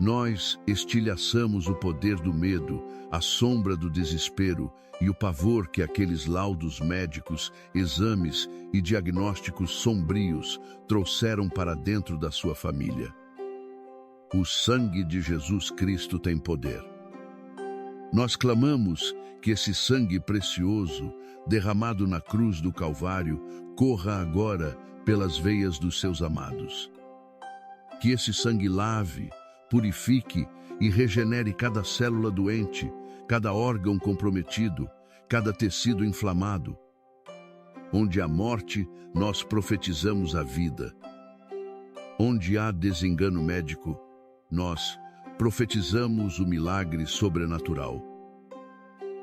Nós estilhaçamos o poder do medo, a sombra do desespero e o pavor que aqueles laudos médicos, exames e diagnósticos sombrios trouxeram para dentro da sua família. O sangue de Jesus Cristo tem poder. Nós clamamos que esse sangue precioso, derramado na cruz do Calvário, corra agora pelas veias dos seus amados. Que esse sangue lave, purifique e regenere cada célula doente, cada órgão comprometido, cada tecido inflamado. Onde há morte, nós profetizamos a vida. Onde há desengano médico, nós profetizamos o milagre sobrenatural.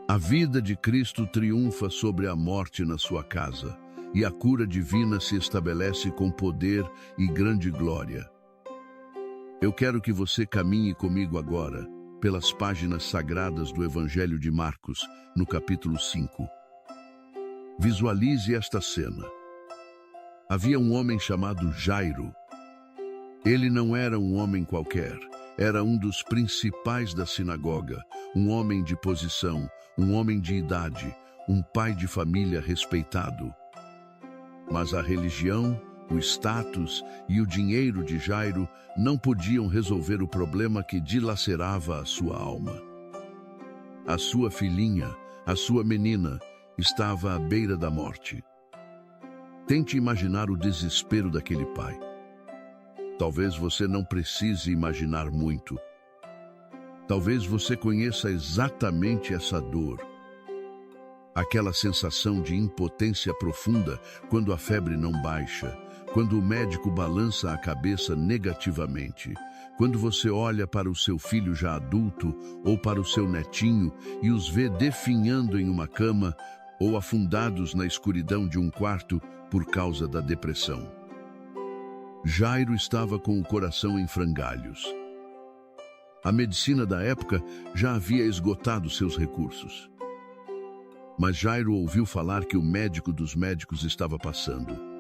A vida de Cristo triunfa sobre a morte na sua casa, e a cura divina se estabelece com poder e grande glória. Eu quero que você caminhe comigo agora pelas páginas sagradas do Evangelho de Marcos, no capítulo 5. Visualize esta cena. Havia um homem chamado Jairo. Ele não era um homem qualquer, era um dos principais da sinagoga, um homem de posição, um homem de idade, um pai de família respeitado. Mas a religião, o status e o dinheiro de Jairo não podiam resolver o problema que dilacerava a sua alma. A sua filhinha, a sua menina, estava à beira da morte. Tente imaginar o desespero daquele pai. Talvez você não precise imaginar muito. Talvez você conheça exatamente essa dor. Aquela sensação de impotência profunda quando a febre não baixa, quando o médico balança a cabeça negativamente, quando você olha para o seu filho já adulto ou para o seu netinho e os vê definhando em uma cama ou afundados na escuridão de um quarto por causa da depressão. Jairo estava com o coração em frangalhos. A medicina da época já havia esgotado seus recursos. Mas Jairo ouviu falar que o médico dos médicos estava passando.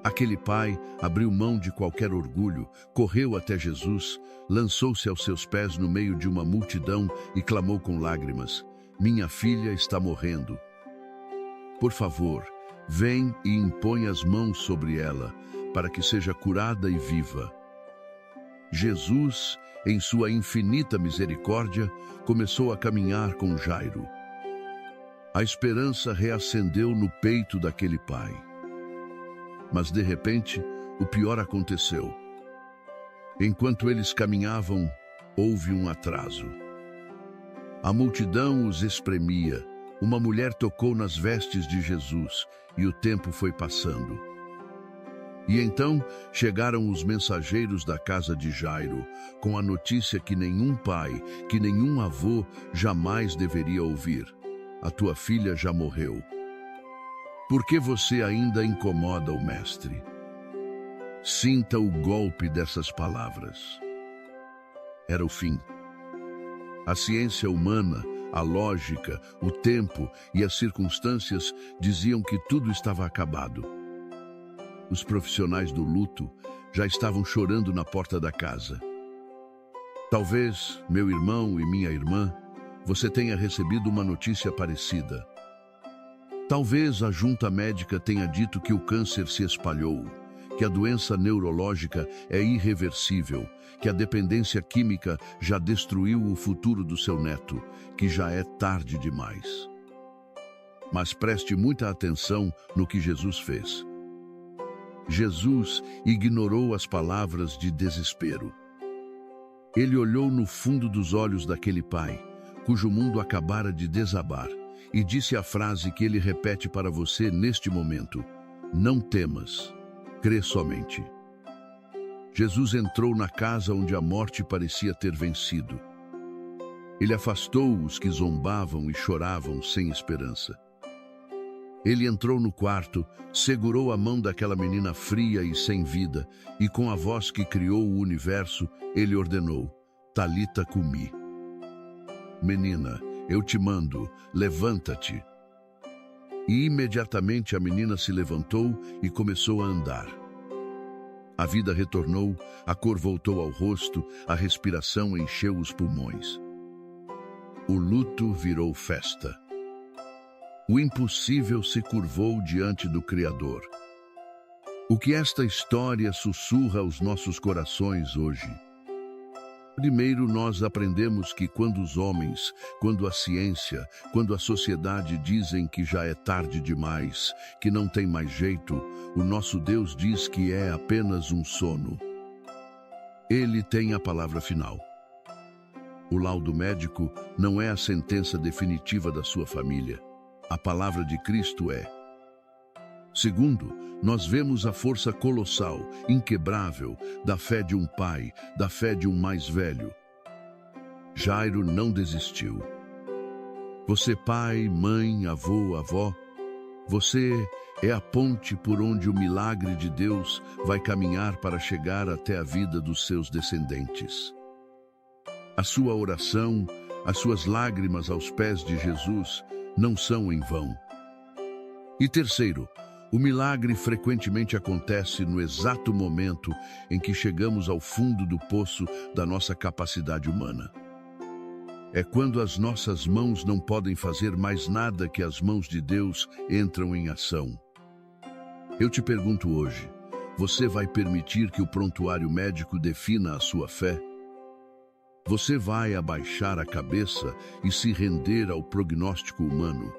Aquele pai abriu mão de qualquer orgulho, correu até Jesus, lançou-se aos seus pés no meio de uma multidão e clamou com lágrimas: "Minha filha está morrendo. Por favor, vem e impõe as mãos sobre ela, para que seja curada e viva." Jesus, em sua infinita misericórdia, começou a caminhar com Jairo. A esperança reacendeu no peito daquele pai. Mas, de repente, o pior aconteceu. Enquanto eles caminhavam, houve um atraso. A multidão os espremia. Uma mulher tocou nas vestes de Jesus e o tempo foi passando. E então chegaram os mensageiros da casa de Jairo, com a notícia que nenhum pai, que nenhum avô jamais deveria ouvir. A tua filha já morreu. Por que você ainda incomoda o mestre? Sinta o golpe dessas palavras. Era o fim. A ciência humana, a lógica, o tempo e as circunstâncias diziam que tudo estava acabado. Os profissionais do luto já estavam chorando na porta da casa. Talvez, meu irmão e minha irmã, você tenha recebido uma notícia parecida. Talvez a junta médica tenha dito que o câncer se espalhou, que a doença neurológica é irreversível, que a dependência química já destruiu o futuro do seu neto, que já é tarde demais. Mas preste muita atenção no que Jesus fez. Jesus ignorou as palavras de desespero. Ele olhou no fundo dos olhos daquele pai, cujo mundo acabara de desabar, e disse a frase que ele repete para você neste momento: não temas, crê somente. Jesus entrou na casa onde a morte parecia ter vencido. Ele afastou os que zombavam e choravam sem esperança. Ele entrou no quarto, segurou a mão daquela menina fria e sem vida, e com a voz que criou o universo, ele ordenou: Talita cumi. Menina, eu te mando, levanta-te. E imediatamente a menina se levantou e começou a andar. A vida retornou, a cor voltou ao rosto, a respiração encheu os pulmões. O luto virou festa. O impossível se curvou diante do Criador. O que esta história sussurra aos nossos corações hoje? Primeiro, nós aprendemos que quando os homens, quando a ciência, quando a sociedade dizem que já é tarde demais, que não tem mais jeito, o nosso Deus diz que é apenas um sono. Ele tem a palavra final. O laudo médico não é a sentença definitiva da sua família. A palavra de Cristo é. Segundo, nós vemos a força colossal, inquebrável, da fé de um pai, da fé de um mais velho. Jairo não desistiu. Você, pai, mãe, avô, avó, você é a ponte por onde o milagre de Deus vai caminhar para chegar até a vida dos seus descendentes. A sua oração, as suas lágrimas aos pés de Jesus não são em vão. E terceiro, o milagre frequentemente acontece no exato momento em que chegamos ao fundo do poço da nossa capacidade humana. É quando as nossas mãos não podem fazer mais nada que as mãos de Deus entram em ação. Eu te pergunto hoje, você vai permitir que o prontuário médico defina a sua fé? Você vai abaixar a cabeça e se render ao prognóstico humano?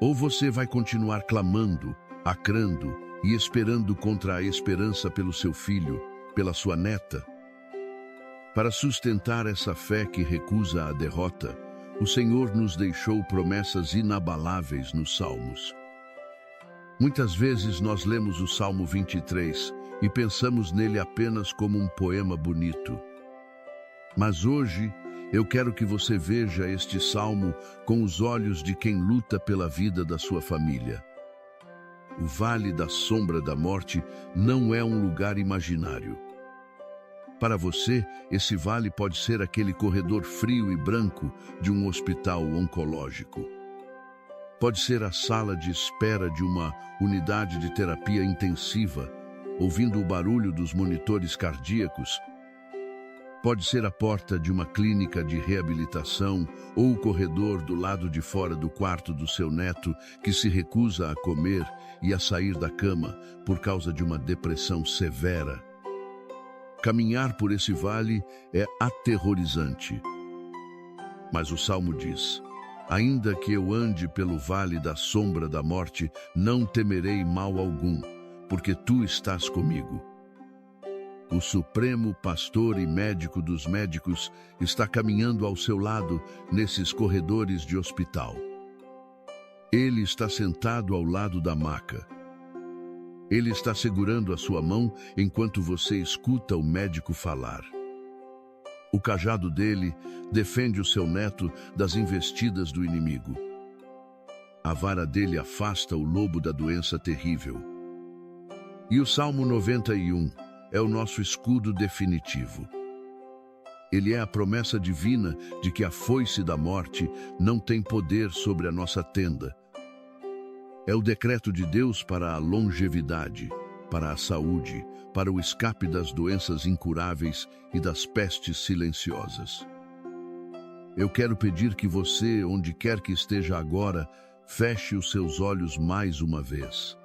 Ou você vai continuar clamando, acrando e esperando contra a esperança pelo seu filho, pela sua neta? Para sustentar essa fé que recusa a derrota, o Senhor nos deixou promessas inabaláveis nos Salmos. Muitas vezes nós lemos o Salmo 23 e pensamos nele apenas como um poema bonito. Mas hoje, eu quero que você veja este salmo com os olhos de quem luta pela vida da sua família. O vale da sombra da morte não é um lugar imaginário. Para você, esse vale pode ser aquele corredor frio e branco de um hospital oncológico. Pode ser a sala de espera de uma unidade de terapia intensiva, ouvindo o barulho dos monitores cardíacos. Pode ser a porta de uma clínica de reabilitação ou o corredor do lado de fora do quarto do seu neto que se recusa a comer e a sair da cama por causa de uma depressão severa. Caminhar por esse vale é aterrorizante. Mas o Salmo diz: ainda que eu ande pelo vale da sombra da morte, não temerei mal algum, porque tu estás comigo. O supremo pastor e médico dos médicos está caminhando ao seu lado nesses corredores de hospital. Ele está sentado ao lado da maca. Ele está segurando a sua mão enquanto você escuta o médico falar. O cajado dele defende o seu neto das investidas do inimigo. A vara dele afasta o lobo da doença terrível. E o Salmo 91 é o nosso escudo definitivo. Ele é a promessa divina de que a foice da morte não tem poder sobre a nossa tenda. É o decreto de Deus para a longevidade, para a saúde, para o escape das doenças incuráveis e das pestes silenciosas. Eu quero pedir que você, onde quer que esteja agora, feche os seus olhos mais uma vez.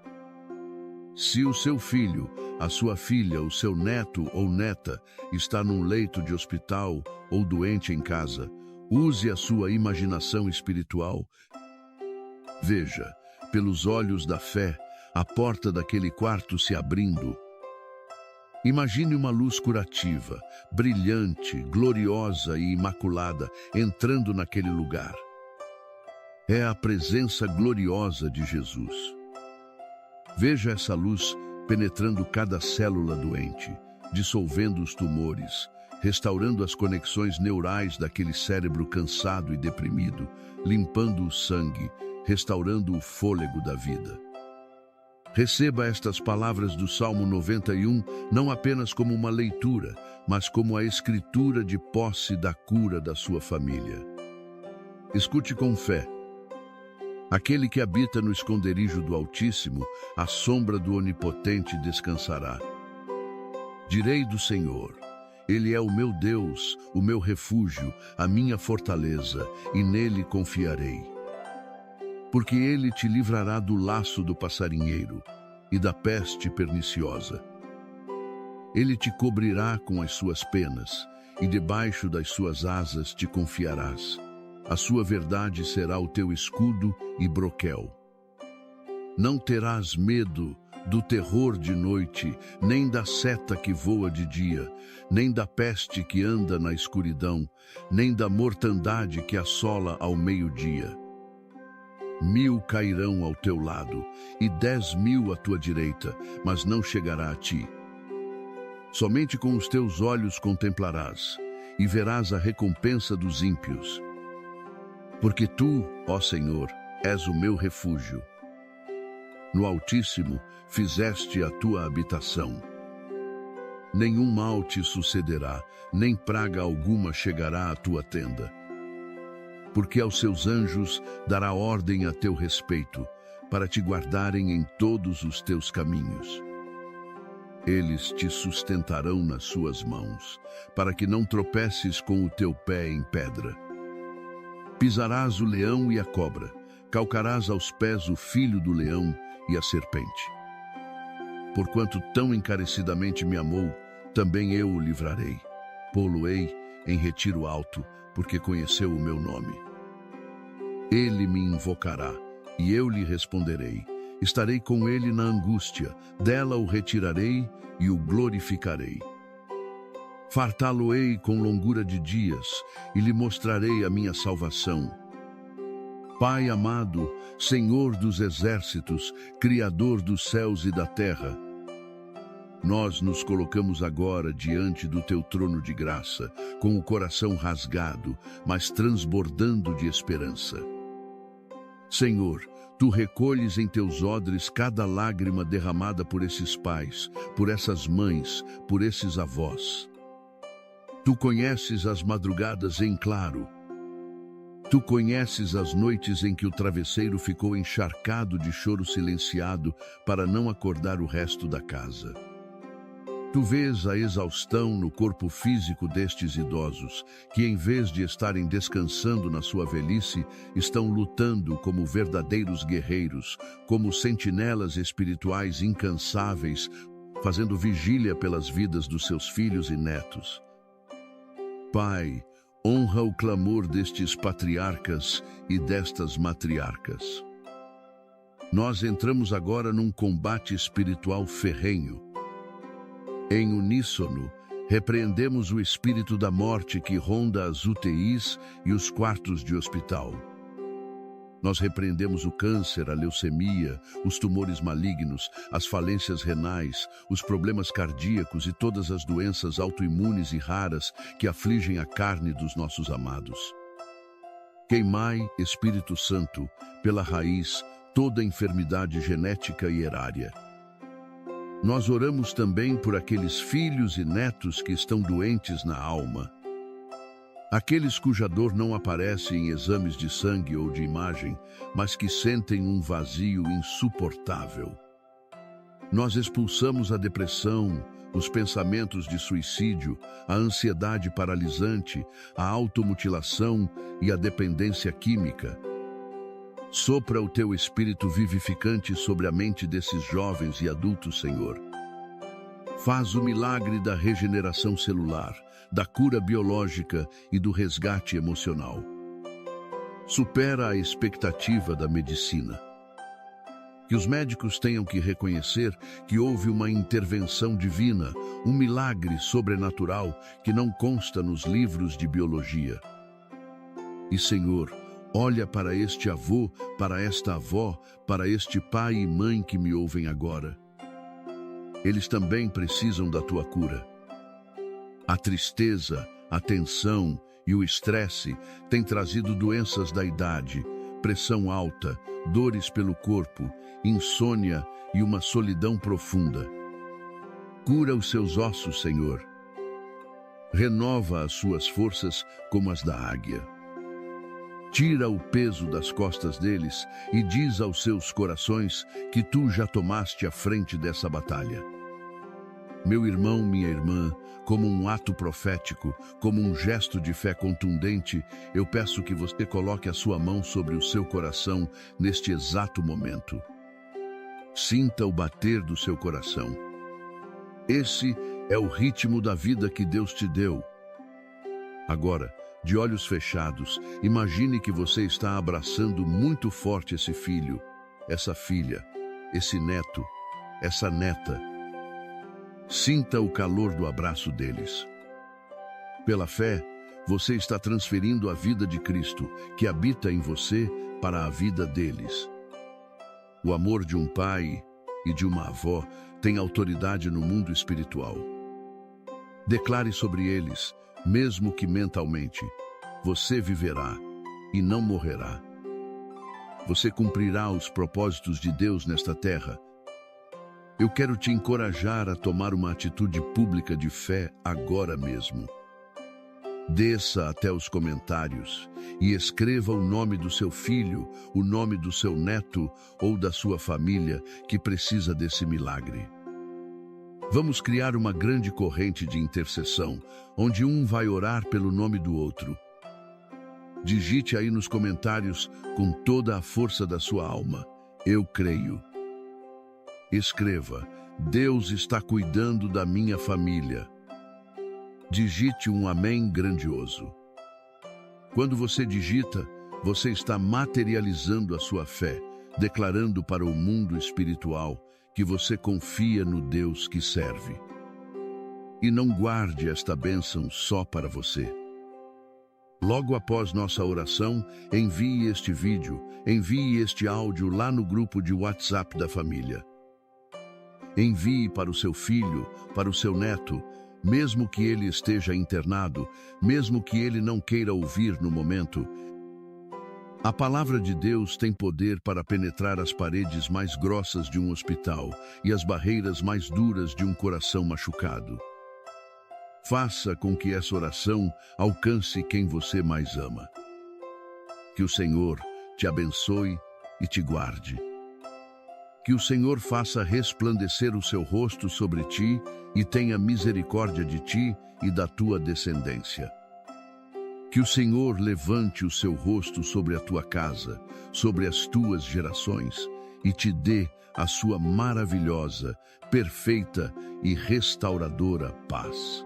Se o seu filho, a sua filha, o seu neto ou neta está num leito de hospital ou doente em casa, use a sua imaginação espiritual. Veja, pelos olhos da fé, a porta daquele quarto se abrindo. Imagine uma luz curativa, brilhante, gloriosa e imaculada entrando naquele lugar. É a presença gloriosa de Jesus. Veja essa luz penetrando cada célula doente, dissolvendo os tumores, restaurando as conexões neurais daquele cérebro cansado e deprimido, limpando o sangue, restaurando o fôlego da vida. Receba estas palavras do Salmo 91 não apenas como uma leitura, mas como a escritura de posse da cura da sua família. Escute com fé. Aquele que habita no esconderijo do Altíssimo, à sombra do Onipotente descansará. Direi do Senhor: Ele é o meu Deus, o meu refúgio, a minha fortaleza, e nele confiarei. Porque ele te livrará do laço do passarinheiro e da peste perniciosa. Ele te cobrirá com as suas penas, e debaixo das suas asas te confiarás. A sua verdade será o teu escudo e broquel. Não terás medo do terror de noite, nem da seta que voa de dia, nem da peste que anda na escuridão, nem da mortandade que assola ao meio-dia. 1000 cairão ao teu lado, e 10.000 à tua direita, mas não chegará a ti. Somente com os teus olhos contemplarás, e verás a recompensa dos ímpios. Porque tu, ó Senhor, és o meu refúgio. No Altíssimo fizeste a tua habitação. Nenhum mal te sucederá, nem praga alguma chegará à tua tenda. Porque aos seus anjos dará ordem a teu respeito, para te guardarem em todos os teus caminhos. Eles te sustentarão nas suas mãos, para que não tropeces com o teu pé em pedra. Pisarás o leão e a cobra, calcarás aos pés o filho do leão e a serpente. Porquanto tão encarecidamente me amou, também eu o livrarei. Pô-lo-ei em retiro alto, porque conheceu o meu nome. Ele me invocará, e eu lhe responderei. Estarei com ele na angústia, dela o retirarei e o glorificarei. Fartá-lo-ei com longura de dias, e lhe mostrarei a minha salvação. Pai amado, Senhor dos exércitos, Criador dos céus e da terra, nós nos colocamos agora diante do teu trono de graça, com o coração rasgado, mas transbordando de esperança. Senhor, tu recolhes em teus odres cada lágrima derramada por esses pais, por essas mães, por esses avós. Tu conheces as madrugadas em claro. Tu conheces as noites em que o travesseiro ficou encharcado de choro silenciado para não acordar o resto da casa. Tu vês a exaustão no corpo físico destes idosos, que em vez de estarem descansando na sua velhice, estão lutando como verdadeiros guerreiros, como sentinelas espirituais incansáveis, fazendo vigília pelas vidas dos seus filhos e netos. Pai, honra o clamor destes patriarcas e destas matriarcas. Nós entramos agora num combate espiritual ferrenho. Em uníssono, repreendemos o espírito da morte que ronda as UTIs e os quartos de hospital. Nós repreendemos o câncer, a leucemia, os tumores malignos, as falências renais, os problemas cardíacos e todas as doenças autoimunes e raras que afligem a carne dos nossos amados. Queimai, Espírito Santo, pela raiz, toda enfermidade genética e erária. Nós oramos também por aqueles filhos e netos que estão doentes na alma. Aqueles cuja dor não aparece em exames de sangue ou de imagem, mas que sentem um vazio insuportável. Nós expulsamos a depressão, os pensamentos de suicídio, a ansiedade paralisante, a automutilação e a dependência química. Sopra o teu espírito vivificante sobre a mente desses jovens e adultos, Senhor. Faz o milagre da regeneração celular, da cura biológica e do resgate emocional. Supera a expectativa da medicina. Que os médicos tenham que reconhecer que houve uma intervenção divina, um milagre sobrenatural que não consta nos livros de biologia. E, Senhor, olha para este avô, para esta avó, para este pai e mãe que me ouvem agora. Eles também precisam da tua cura. A tristeza, a tensão e o estresse têm trazido doenças da idade, pressão alta, dores pelo corpo, insônia e uma solidão profunda. Cura os seus ossos, Senhor. Renova as suas forças como as da águia. Tira o peso das costas deles e diz aos seus corações que tu já tomaste a frente dessa batalha. Meu irmão, minha irmã, como um ato profético, como um gesto de fé contundente, eu peço que você coloque a sua mão sobre o seu coração neste exato momento. Sinta o bater do seu coração. Esse é o ritmo da vida que Deus te deu. Agora, de olhos fechados, imagine que você está abraçando muito forte esse filho, essa filha, esse neto, essa neta. Sinta o calor do abraço deles. Pela fé, você está transferindo a vida de Cristo, que habita em você, para a vida deles. O amor de um pai e de uma avó tem autoridade no mundo espiritual. Declare sobre eles, mesmo que mentalmente, você viverá e não morrerá. Você cumprirá os propósitos de Deus nesta terra. Eu quero te encorajar a tomar uma atitude pública de fé agora mesmo. Desça até os comentários e escreva o nome do seu filho, o nome do seu neto ou da sua família que precisa desse milagre. Vamos criar uma grande corrente de intercessão, onde um vai orar pelo nome do outro. Digite aí nos comentários com toda a força da sua alma: eu creio. Escreva: Deus está cuidando da minha família. Digite um amém grandioso. Quando você digita, você está materializando a sua fé, declarando para o mundo espiritual que você confia no Deus que serve. E não guarde esta bênção só para você. Logo após nossa oração, envie este vídeo, envie este áudio lá no grupo de WhatsApp da família. Envie para o seu filho, para o seu neto, mesmo que ele esteja internado, mesmo que ele não queira ouvir no momento. A palavra de Deus tem poder para penetrar as paredes mais grossas de um hospital e as barreiras mais duras de um coração machucado. Faça com que essa oração alcance quem você mais ama. Que o Senhor te abençoe e te guarde. Que o Senhor faça resplandecer o seu rosto sobre ti e tenha misericórdia de ti e da tua descendência. Que o Senhor levante o seu rosto sobre a tua casa, sobre as tuas gerações, e te dê a sua maravilhosa, perfeita e restauradora paz.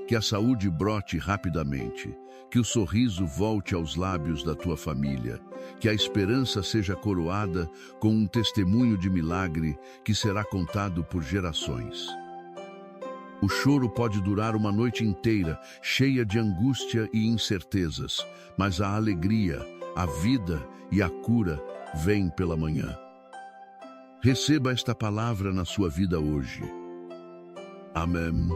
Que a saúde brote rapidamente, que o sorriso volte aos lábios da tua família, que a esperança seja coroada com um testemunho de milagre que será contado por gerações. O choro pode durar uma noite inteira, cheia de angústia e incertezas, mas a alegria, a vida e a cura vêm pela manhã. Receba esta palavra na sua vida hoje. Amém.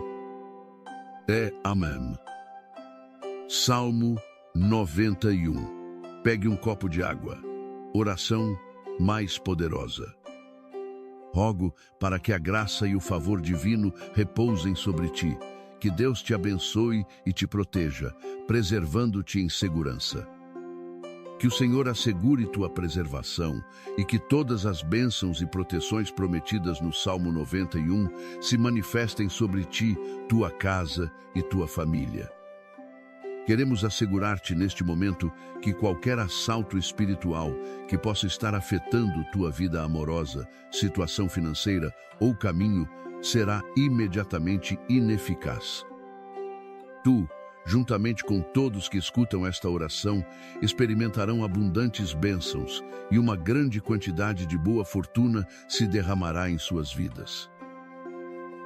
Amém. Salmo 91. Pegue um copo de água. Oração mais poderosa. Rogo para que a graça e o favor divino repousem sobre ti, que Deus te abençoe e te proteja, preservando-te em segurança. Que o Senhor assegure tua preservação e que todas as bênçãos e proteções prometidas no Salmo 91 se manifestem sobre ti, tua casa e tua família. Queremos assegurar-te neste momento que qualquer assalto espiritual que possa estar afetando tua vida amorosa, situação financeira ou caminho será imediatamente ineficaz. Tu, juntamente com todos que escutam esta oração, experimentarão abundantes bênçãos e uma grande quantidade de boa fortuna se derramará em suas vidas.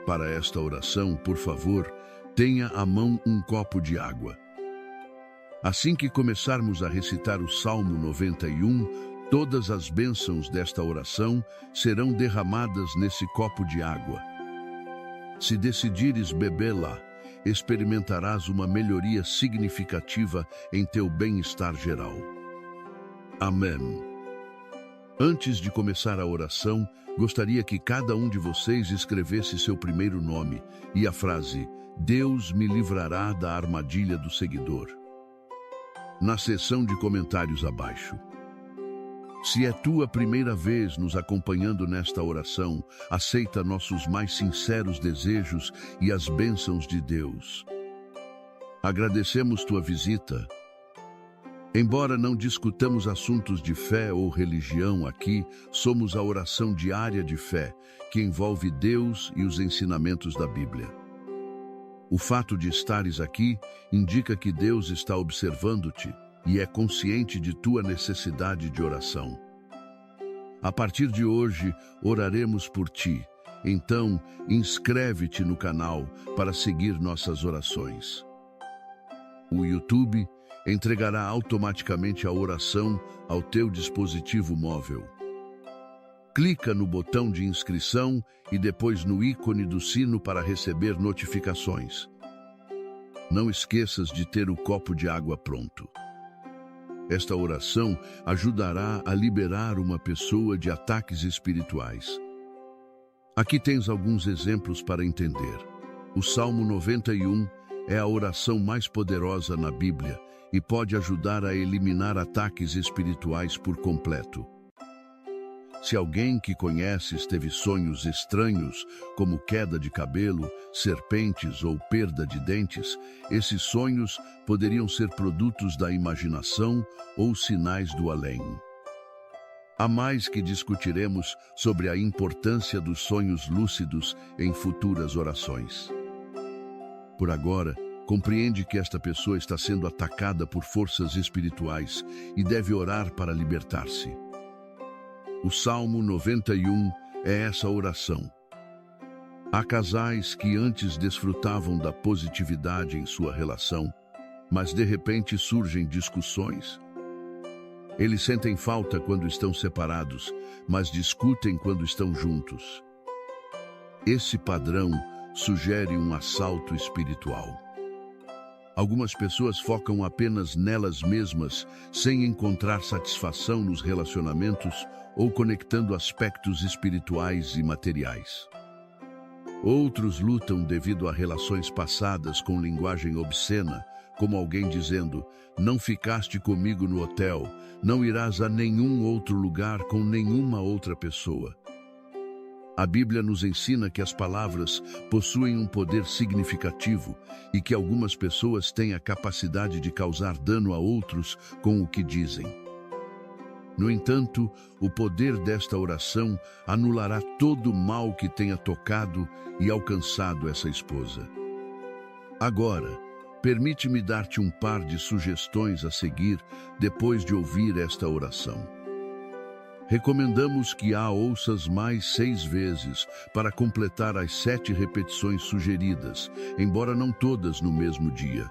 Para esta oração, por favor, tenha à mão um copo de água. Assim que começarmos a recitar o Salmo 91, todas as bênçãos desta oração serão derramadas nesse copo de água. Se decidires bebê-la, experimentarás uma melhoria significativa em teu bem-estar geral. Amém. Antes de começar a oração, gostaria que cada um de vocês escrevesse seu primeiro nome e a frase "Deus me livrará da armadilha do seguidor" na seção de comentários abaixo. Se é tua primeira vez nos acompanhando nesta oração, aceita nossos mais sinceros desejos e as bênçãos de Deus. Agradecemos tua visita. Embora não discutamos assuntos de fé ou religião aqui, somos a oração diária de fé, que envolve Deus e os ensinamentos da Bíblia. O fato de estares aqui indica que Deus está observando-te e é consciente de tua necessidade de oração. A partir de hoje, oraremos por ti. Então, inscreve-te no canal para seguir nossas orações. O YouTube entregará automaticamente a oração ao teu dispositivo móvel. Clica no botão de inscrição e depois no ícone do sino para receber notificações. Não esqueças de ter o copo de água pronto. Esta oração ajudará a liberar uma pessoa de ataques espirituais. Aqui tens alguns exemplos para entender. O Salmo 91 é a oração mais poderosa na Bíblia e pode ajudar a eliminar ataques espirituais por completo. Se alguém que conheces teve sonhos estranhos, como queda de cabelo, serpentes ou perda de dentes, esses sonhos poderiam ser produtos da imaginação ou sinais do além. Há mais que discutiremos sobre a importância dos sonhos lúcidos em futuras orações. Por agora, compreende que esta pessoa está sendo atacada por forças espirituais e deve orar para libertar-se. O Salmo 91 é essa oração. Há casais que antes desfrutavam da positividade em sua relação, mas de repente surgem discussões. Eles sentem falta quando estão separados, mas discutem quando estão juntos. Esse padrão sugere um assalto espiritual. Algumas pessoas focam apenas nelas mesmas, sem encontrar satisfação nos relacionamentos ou conectando aspectos espirituais e materiais. Outros lutam devido a relações passadas com linguagem obscena, como alguém dizendo: "Não ficaste comigo no hotel, não irás a nenhum outro lugar com nenhuma outra pessoa." A Bíblia nos ensina que as palavras possuem um poder significativo e que algumas pessoas têm a capacidade de causar dano a outros com o que dizem. No entanto, o poder desta oração anulará todo o mal que tenha tocado e alcançado essa esposa. Agora, permite-me dar-te um par de sugestões a seguir depois de ouvir esta oração. Recomendamos que a ouças mais 6 vezes para completar as 7 repetições sugeridas, embora não todas no mesmo dia.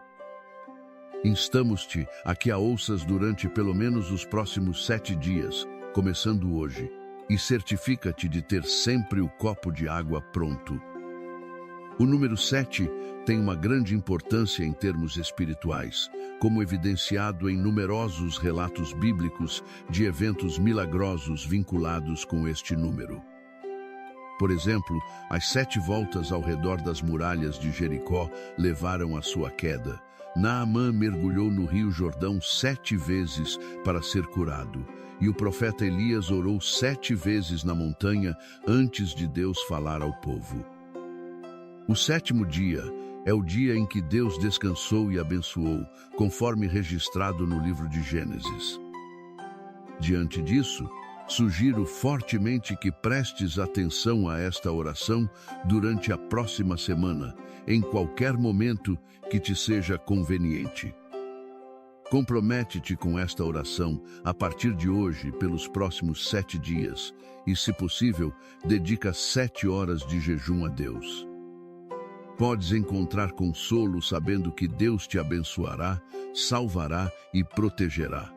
Instamos-te a que a ouças durante pelo menos os próximos 7 dias, começando hoje, e certifica-te de ter sempre o copo de água pronto. O número 7 tem uma grande importância em termos espirituais, como evidenciado em numerosos relatos bíblicos de eventos milagrosos vinculados com este número. Por exemplo, as 7 voltas ao redor das muralhas de Jericó levaram à sua queda. Naamã mergulhou no rio Jordão 7 vezes para ser curado, e o profeta Elias orou 7 vezes na montanha antes de Deus falar ao povo. O 7º dia é o dia em que Deus descansou e abençoou, conforme registrado no livro de Gênesis. Diante disso, sugiro fortemente que prestes atenção a esta oração durante a próxima semana, em qualquer momento que te seja conveniente. Compromete-te com esta oração a partir de hoje pelos próximos 7 dias e, se possível, dedica 7 horas de jejum a Deus. Podes encontrar consolo sabendo que Deus te abençoará, salvará e protegerá.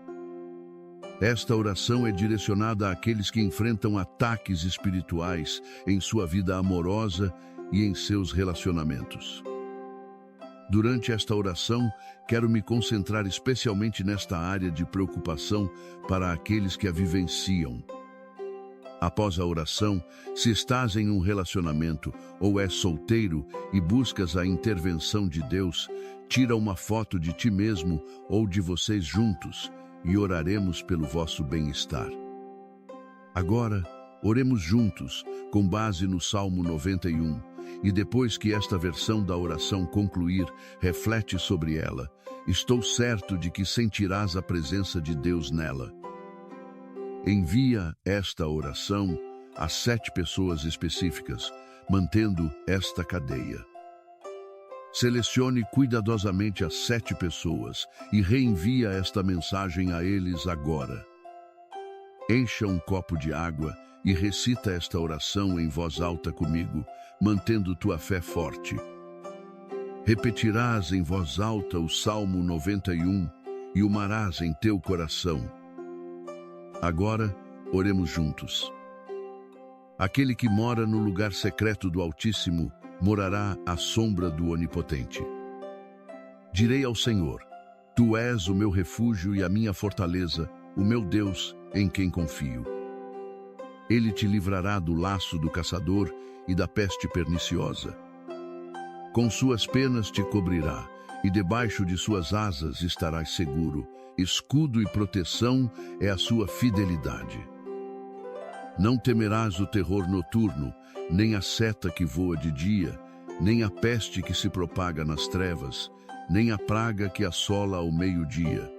Esta oração é direcionada àqueles que enfrentam ataques espirituais em sua vida amorosa e em seus relacionamentos. Durante esta oração, quero me concentrar especialmente nesta área de preocupação para aqueles que a vivenciam. Após a oração, se estás em um relacionamento ou és solteiro e buscas a intervenção de Deus, tira uma foto de ti mesmo ou de vocês juntos e oraremos pelo vosso bem-estar. Agora, oremos juntos, com base no Salmo 91, e depois que esta versão da oração concluir, reflete sobre ela. Estou certo de que sentirás a presença de Deus nela. Envia esta oração a 7 pessoas específicas, mantendo esta cadeia. Selecione cuidadosamente as 7 pessoas e reenvia esta mensagem a eles agora. Encha um copo de água e recita esta oração em voz alta comigo, mantendo tua fé forte. Repetirás em voz alta o Salmo 91 e o marás em teu coração. Agora, oremos juntos. Aquele que mora no lugar secreto do Altíssimo morará à sombra do Onipotente. Direi ao Senhor: Tu és o meu refúgio e a minha fortaleza, o meu Deus, em quem confio. Ele te livrará do laço do caçador e da peste perniciosa. Com suas penas te cobrirá, e debaixo de suas asas estarás seguro. Escudo e proteção é a sua fidelidade. Não temerás o terror noturno, nem a seta que voa de dia, nem a peste que se propaga nas trevas, nem a praga que assola ao meio-dia.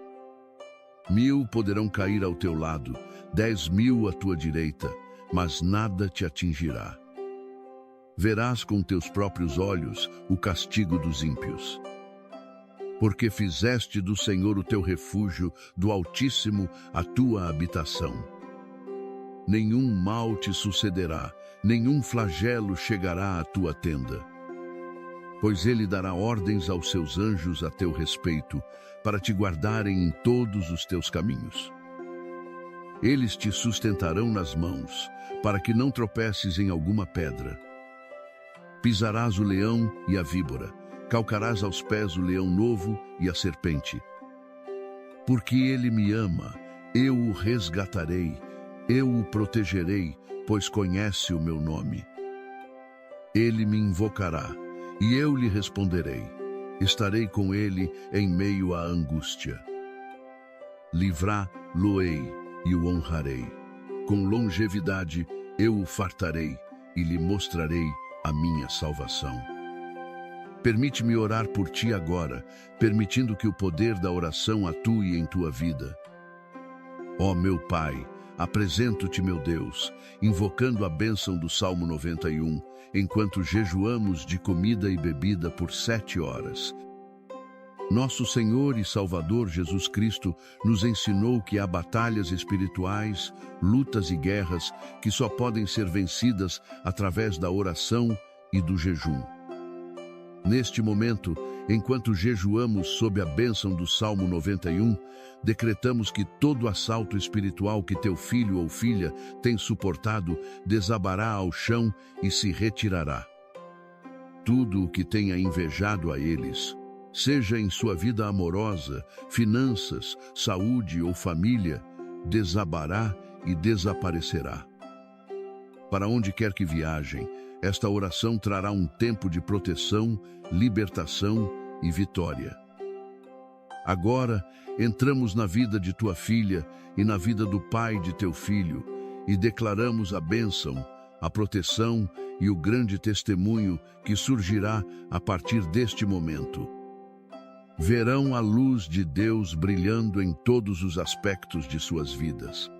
1000 poderão cair ao teu lado, 10.000 à tua direita, mas nada te atingirá. Verás com teus próprios olhos o castigo dos ímpios. Porque fizeste do Senhor o teu refúgio, do Altíssimo a tua habitação. Nenhum mal te sucederá, nenhum flagelo chegará à tua tenda. Pois ele dará ordens aos seus anjos a teu respeito, para te guardarem em todos os teus caminhos. Eles te sustentarão nas mãos, para que não tropeces em alguma pedra. Pisarás o leão e a víbora, calcarás aos pés o leão novo e a serpente. Porque ele me ama, eu o resgatarei, eu o protegerei, pois conhece o meu nome. Ele me invocará, e eu lhe responderei. Estarei com ele em meio à angústia. Livrá-lo-ei e o honrarei. Com longevidade eu o fartarei e lhe mostrarei a minha salvação. Permite-me orar por ti agora, permitindo que o poder da oração atue em tua vida. Ó meu Pai, apresento-te, meu Deus, invocando a bênção do Salmo 91, enquanto jejuamos de comida e bebida por 7 horas. Nosso Senhor e Salvador Jesus Cristo nos ensinou que há batalhas espirituais, lutas e guerras que só podem ser vencidas através da oração e do jejum. Neste momento, enquanto jejuamos sob a bênção do Salmo 91, decretamos que todo assalto espiritual que teu filho ou filha tem suportado desabará ao chão e se retirará. Tudo o que tenha invejado a eles, seja em sua vida amorosa, finanças, saúde ou família, desabará e desaparecerá. Para onde quer que viajem, esta oração trará um tempo de proteção, libertação e vitória. Agora, entramos na vida de tua filha e na vida do pai de teu filho e declaramos a bênção, a proteção e o grande testemunho que surgirá a partir deste momento. Verão a luz de Deus brilhando em todos os aspectos de suas vidas.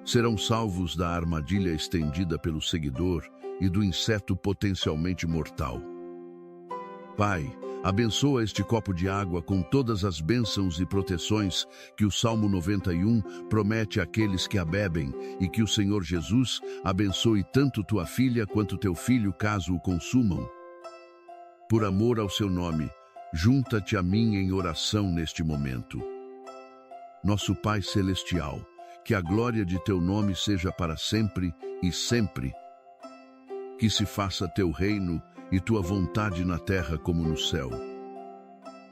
Serão salvos da armadilha estendida pelo seguidor e do inseto potencialmente mortal. Pai, abençoa este copo de água com todas as bênçãos e proteções que o Salmo 91 promete àqueles que a bebem e que o Senhor Jesus abençoe tanto tua filha quanto teu filho caso o consumam. Por amor ao seu nome, junta-te a mim em oração neste momento. Nosso Pai Celestial, que a glória de teu nome seja para sempre e sempre. Que se faça teu reino e tua vontade na terra como no céu.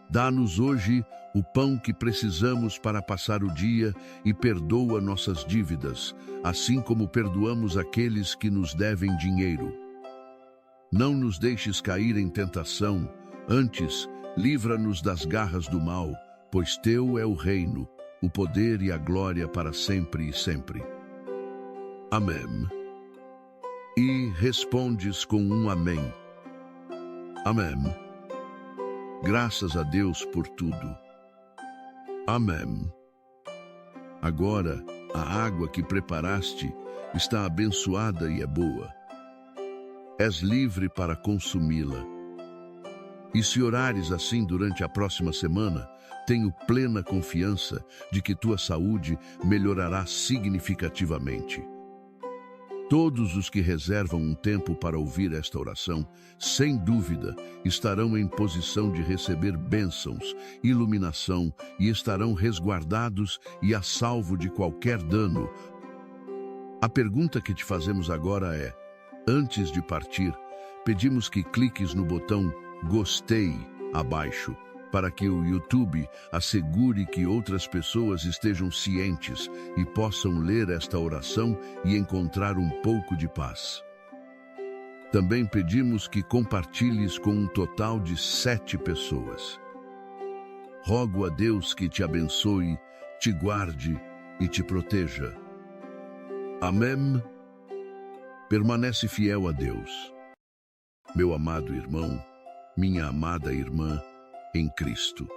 Dá-nos hoje o pão que precisamos para passar o dia e perdoa nossas dívidas, assim como perdoamos aqueles que nos devem dinheiro. Não nos deixes cair em tentação, antes, livra-nos das garras do mal, pois teu é o reino, o poder e a glória para sempre e sempre. Amém. E respondes com um amém. Amém. Graças a Deus por tudo. Amém. Agora, a água que preparaste está abençoada e é boa. És livre para consumi-la. E se orares assim durante a próxima semana, tenho plena confiança de que tua saúde melhorará significativamente. Todos os que reservam um tempo para ouvir esta oração, sem dúvida, estarão em posição de receber bênçãos, iluminação e estarão resguardados e a salvo de qualquer dano. A pergunta que te fazemos agora é: antes de partir, pedimos que cliques no botão Gostei abaixo, para que o YouTube assegure que outras pessoas estejam cientes e possam ler esta oração e encontrar um pouco de paz. Também pedimos que compartilhes com um total de 7 pessoas. Rogo a Deus que te abençoe, te guarde e te proteja. Amém. Permanece fiel a Deus. Meu amado irmão, minha amada irmã, em Cristo.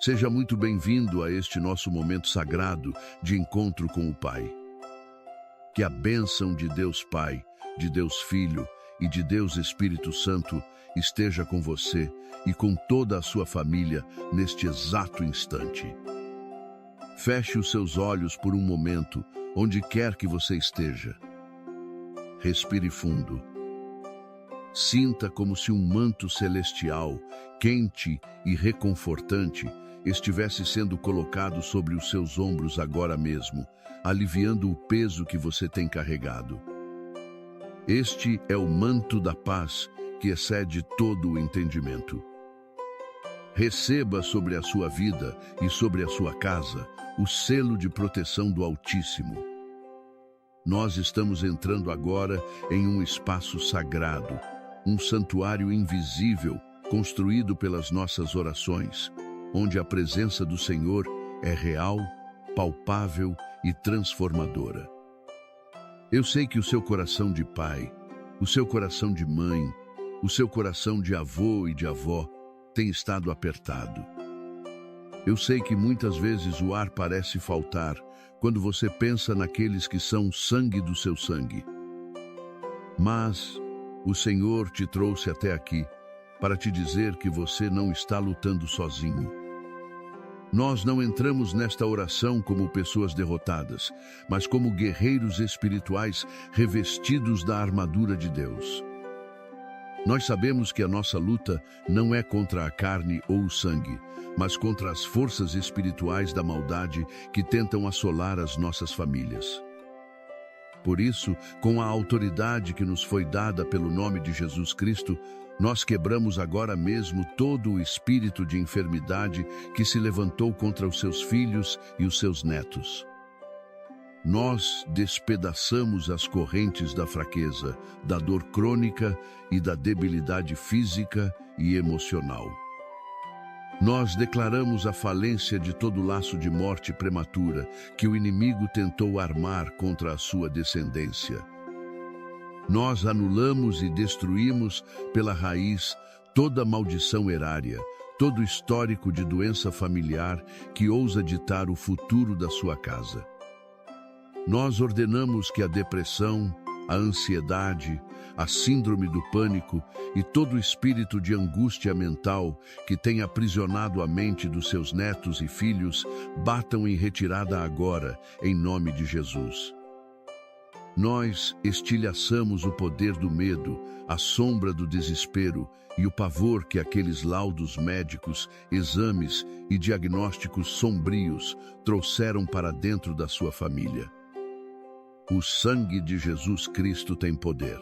Seja muito bem-vindo a este nosso momento sagrado de encontro com o Pai. Que a bênção de Deus Pai, de Deus Filho e de Deus Espírito Santo esteja com você e com toda a sua família neste exato instante. Feche os seus olhos por um momento, onde quer que você esteja. Respire fundo. Sinta como se um manto celestial, quente e reconfortante, estivesse sendo colocado sobre os seus ombros agora mesmo, aliviando o peso que você tem carregado. Este é o manto da paz que excede todo o entendimento. Receba sobre a sua vida e sobre a sua casa o selo de proteção do Altíssimo. Nós estamos entrando agora em um espaço sagrado, um santuário invisível construído pelas nossas orações, onde a presença do Senhor é real, palpável e transformadora. Eu sei que o seu coração de pai, o seu coração de mãe, o seu coração de avô e de avó tem estado apertado. Eu sei que muitas vezes o ar parece faltar quando você pensa naqueles que são sangue do seu sangue. Mas o Senhor te trouxe até aqui para te dizer que você não está lutando sozinho. Nós não entramos nesta oração como pessoas derrotadas, mas como guerreiros espirituais revestidos da armadura de Deus. Nós sabemos que a nossa luta não é contra a carne ou o sangue, mas contra as forças espirituais da maldade que tentam assolar as nossas famílias. Por isso, com a autoridade que nos foi dada pelo nome de Jesus Cristo, nós quebramos agora mesmo todo o espírito de enfermidade que se levantou contra os seus filhos e os seus netos. Nós despedaçamos as correntes da fraqueza, da dor crônica e da debilidade física e emocional. Nós declaramos a falência de todo laço de morte prematura que o inimigo tentou armar contra a sua descendência. Nós anulamos e destruímos pela raiz toda maldição erária, todo histórico de doença familiar que ousa ditar o futuro da sua casa. Nós ordenamos que a depressão, a ansiedade, a síndrome do pânico e todo espírito de angústia mental que tem aprisionado a mente dos seus netos e filhos batam em retirada agora, em nome de Jesus. Nós estilhaçamos o poder do medo, a sombra do desespero e o pavor que aqueles laudos médicos, exames e diagnósticos sombrios trouxeram para dentro da sua família. O sangue de Jesus Cristo tem poder.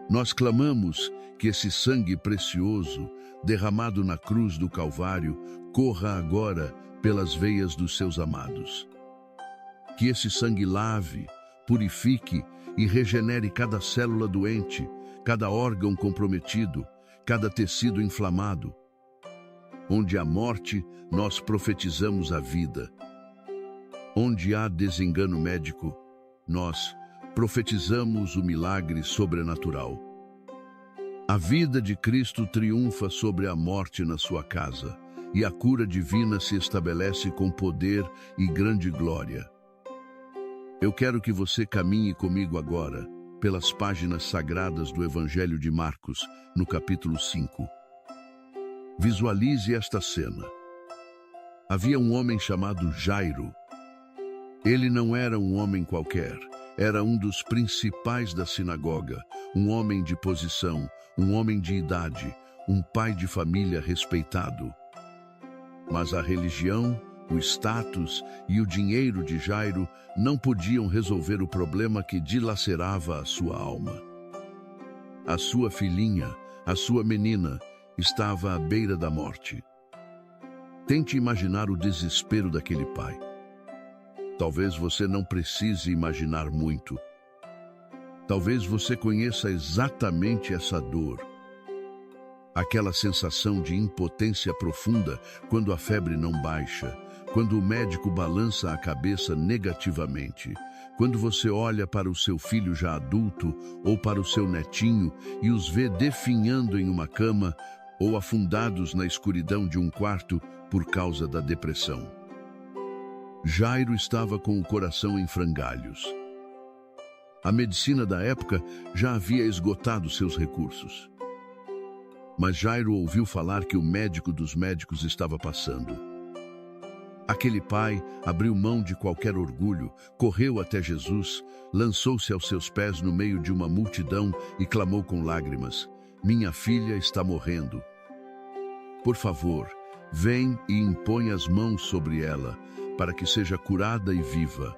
Nós clamamos que esse sangue precioso, derramado na cruz do Calvário, corra agora pelas veias dos seus amados. Que esse sangue lave, purifique e regenere cada célula doente, cada órgão comprometido, cada tecido inflamado. Onde há morte, nós profetizamos a vida. Onde há desengano médico, nós profetizamos o milagre sobrenatural. A vida de Cristo triunfa sobre a morte na sua casa, e a cura divina se estabelece com poder e grande glória. Eu quero que você caminhe comigo agora pelas páginas sagradas do Evangelho de Marcos, no capítulo 5. Visualize esta cena. Havia um homem chamado Jairo. Ele não era um homem qualquer, era um dos principais da sinagoga, um homem de posição, um homem de idade, um pai de família respeitado. Mas a religião, o status e o dinheiro de Jairo não podiam resolver o problema que dilacerava a sua alma. A sua filhinha, a sua menina, estava à beira da morte. Tente imaginar o desespero daquele pai. Talvez você não precise imaginar muito. Talvez você conheça exatamente essa dor. Aquela sensação de impotência profunda quando a febre não baixa, quando o médico balança a cabeça negativamente, quando você olha para o seu filho já adulto ou para o seu netinho e os vê definhando em uma cama ou afundados na escuridão de um quarto por causa da depressão. Jairo estava com o coração em frangalhos. A medicina da época já havia esgotado seus recursos. Mas Jairo ouviu falar que o médico dos médicos estava passando. Aquele pai abriu mão de qualquer orgulho, correu até Jesus, lançou-se aos seus pés no meio de uma multidão e clamou com lágrimas: "Minha filha está morrendo. Por favor, vem e impõe as mãos sobre ela, para que seja curada e viva."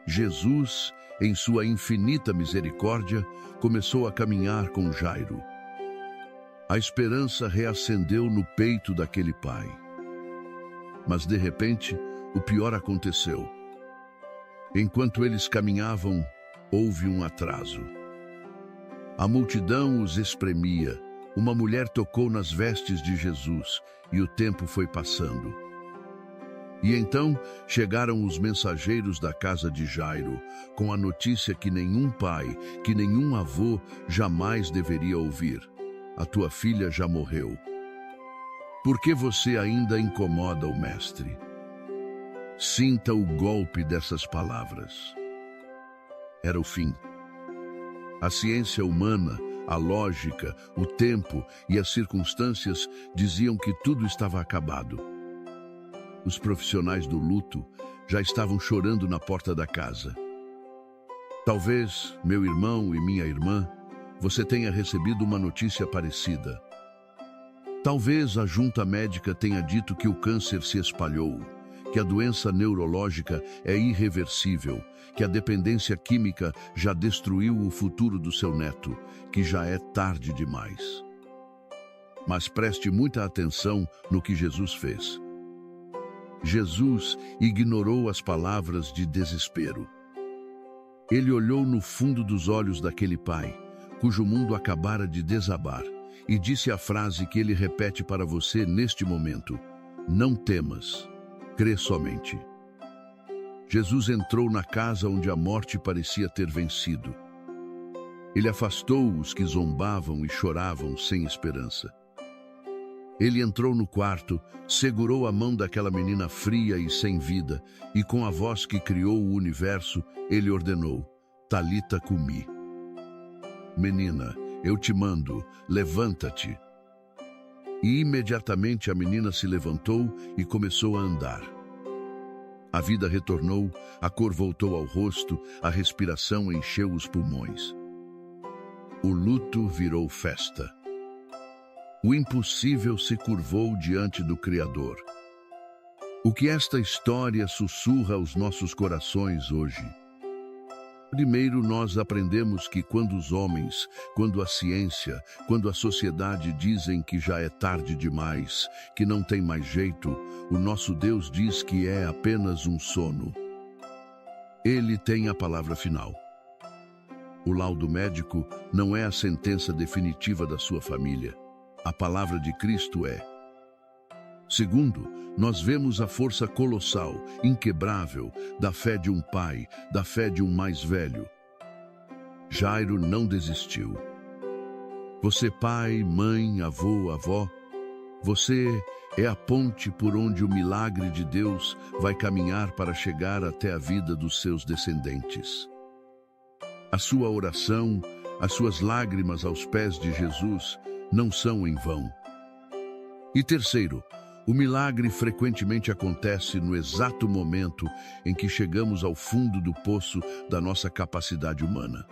Jesus, em sua infinita misericórdia, começou a caminhar com Jairo. A esperança reacendeu no peito daquele pai. Mas, de repente, o pior aconteceu. Enquanto eles caminhavam, houve um atraso. A multidão os espremia. Uma mulher tocou nas vestes de Jesus e o tempo foi passando. E então chegaram os mensageiros da casa de Jairo, com a notícia que nenhum pai, que nenhum avô jamais deveria ouvir: "A tua filha já morreu." Por que você ainda incomoda o Mestre? Sinta o golpe dessas palavras. Era o fim. A ciência humana, a lógica, o tempo e as circunstâncias diziam que tudo estava acabado. Os profissionais do luto já estavam chorando na porta da casa. Talvez, meu irmão e minha irmã, você tenha recebido uma notícia parecida. Talvez a junta médica tenha dito que o câncer se espalhou, que a doença neurológica é irreversível, que a dependência química já destruiu o futuro do seu neto, que já é tarde demais. Mas preste muita atenção no que Jesus fez. Jesus ignorou as palavras de desespero. Ele olhou no fundo dos olhos daquele pai, cujo mundo acabara de desabar, e disse a frase que ele repete para você neste momento: não temas, crê somente. Jesus entrou na casa onde a morte parecia ter vencido. Ele afastou os que zombavam e choravam sem esperança. Ele entrou no quarto, segurou a mão daquela menina fria e sem vida, e com a voz que criou o universo, ele ordenou: Talita cumi. Menina, eu te mando, levanta-te. E imediatamente a menina se levantou e começou a andar. A vida retornou, a cor voltou ao rosto, a respiração encheu os pulmões. O luto virou festa. O impossível se curvou diante do Criador. O que esta história sussurra aos nossos corações hoje? Primeiro, nós aprendemos que quando os homens, quando a ciência, quando a sociedade dizem que já é tarde demais, que não tem mais jeito, o nosso Deus diz que é apenas um sono. Ele tem a palavra final. O laudo médico não é a sentença definitiva da sua família. A palavra de Cristo é. Segundo, nós vemos a força colossal, inquebrável, da fé de um pai, da fé de um mais velho. Jairo não desistiu. Você, pai, mãe, avô, avó, você é a ponte por onde o milagre de Deus vai caminhar para chegar até a vida dos seus descendentes. A sua oração, as suas lágrimas aos pés de Jesus não são em vão. E terceiro, o milagre frequentemente acontece no exato momento em que chegamos ao fundo do poço da nossa capacidade humana.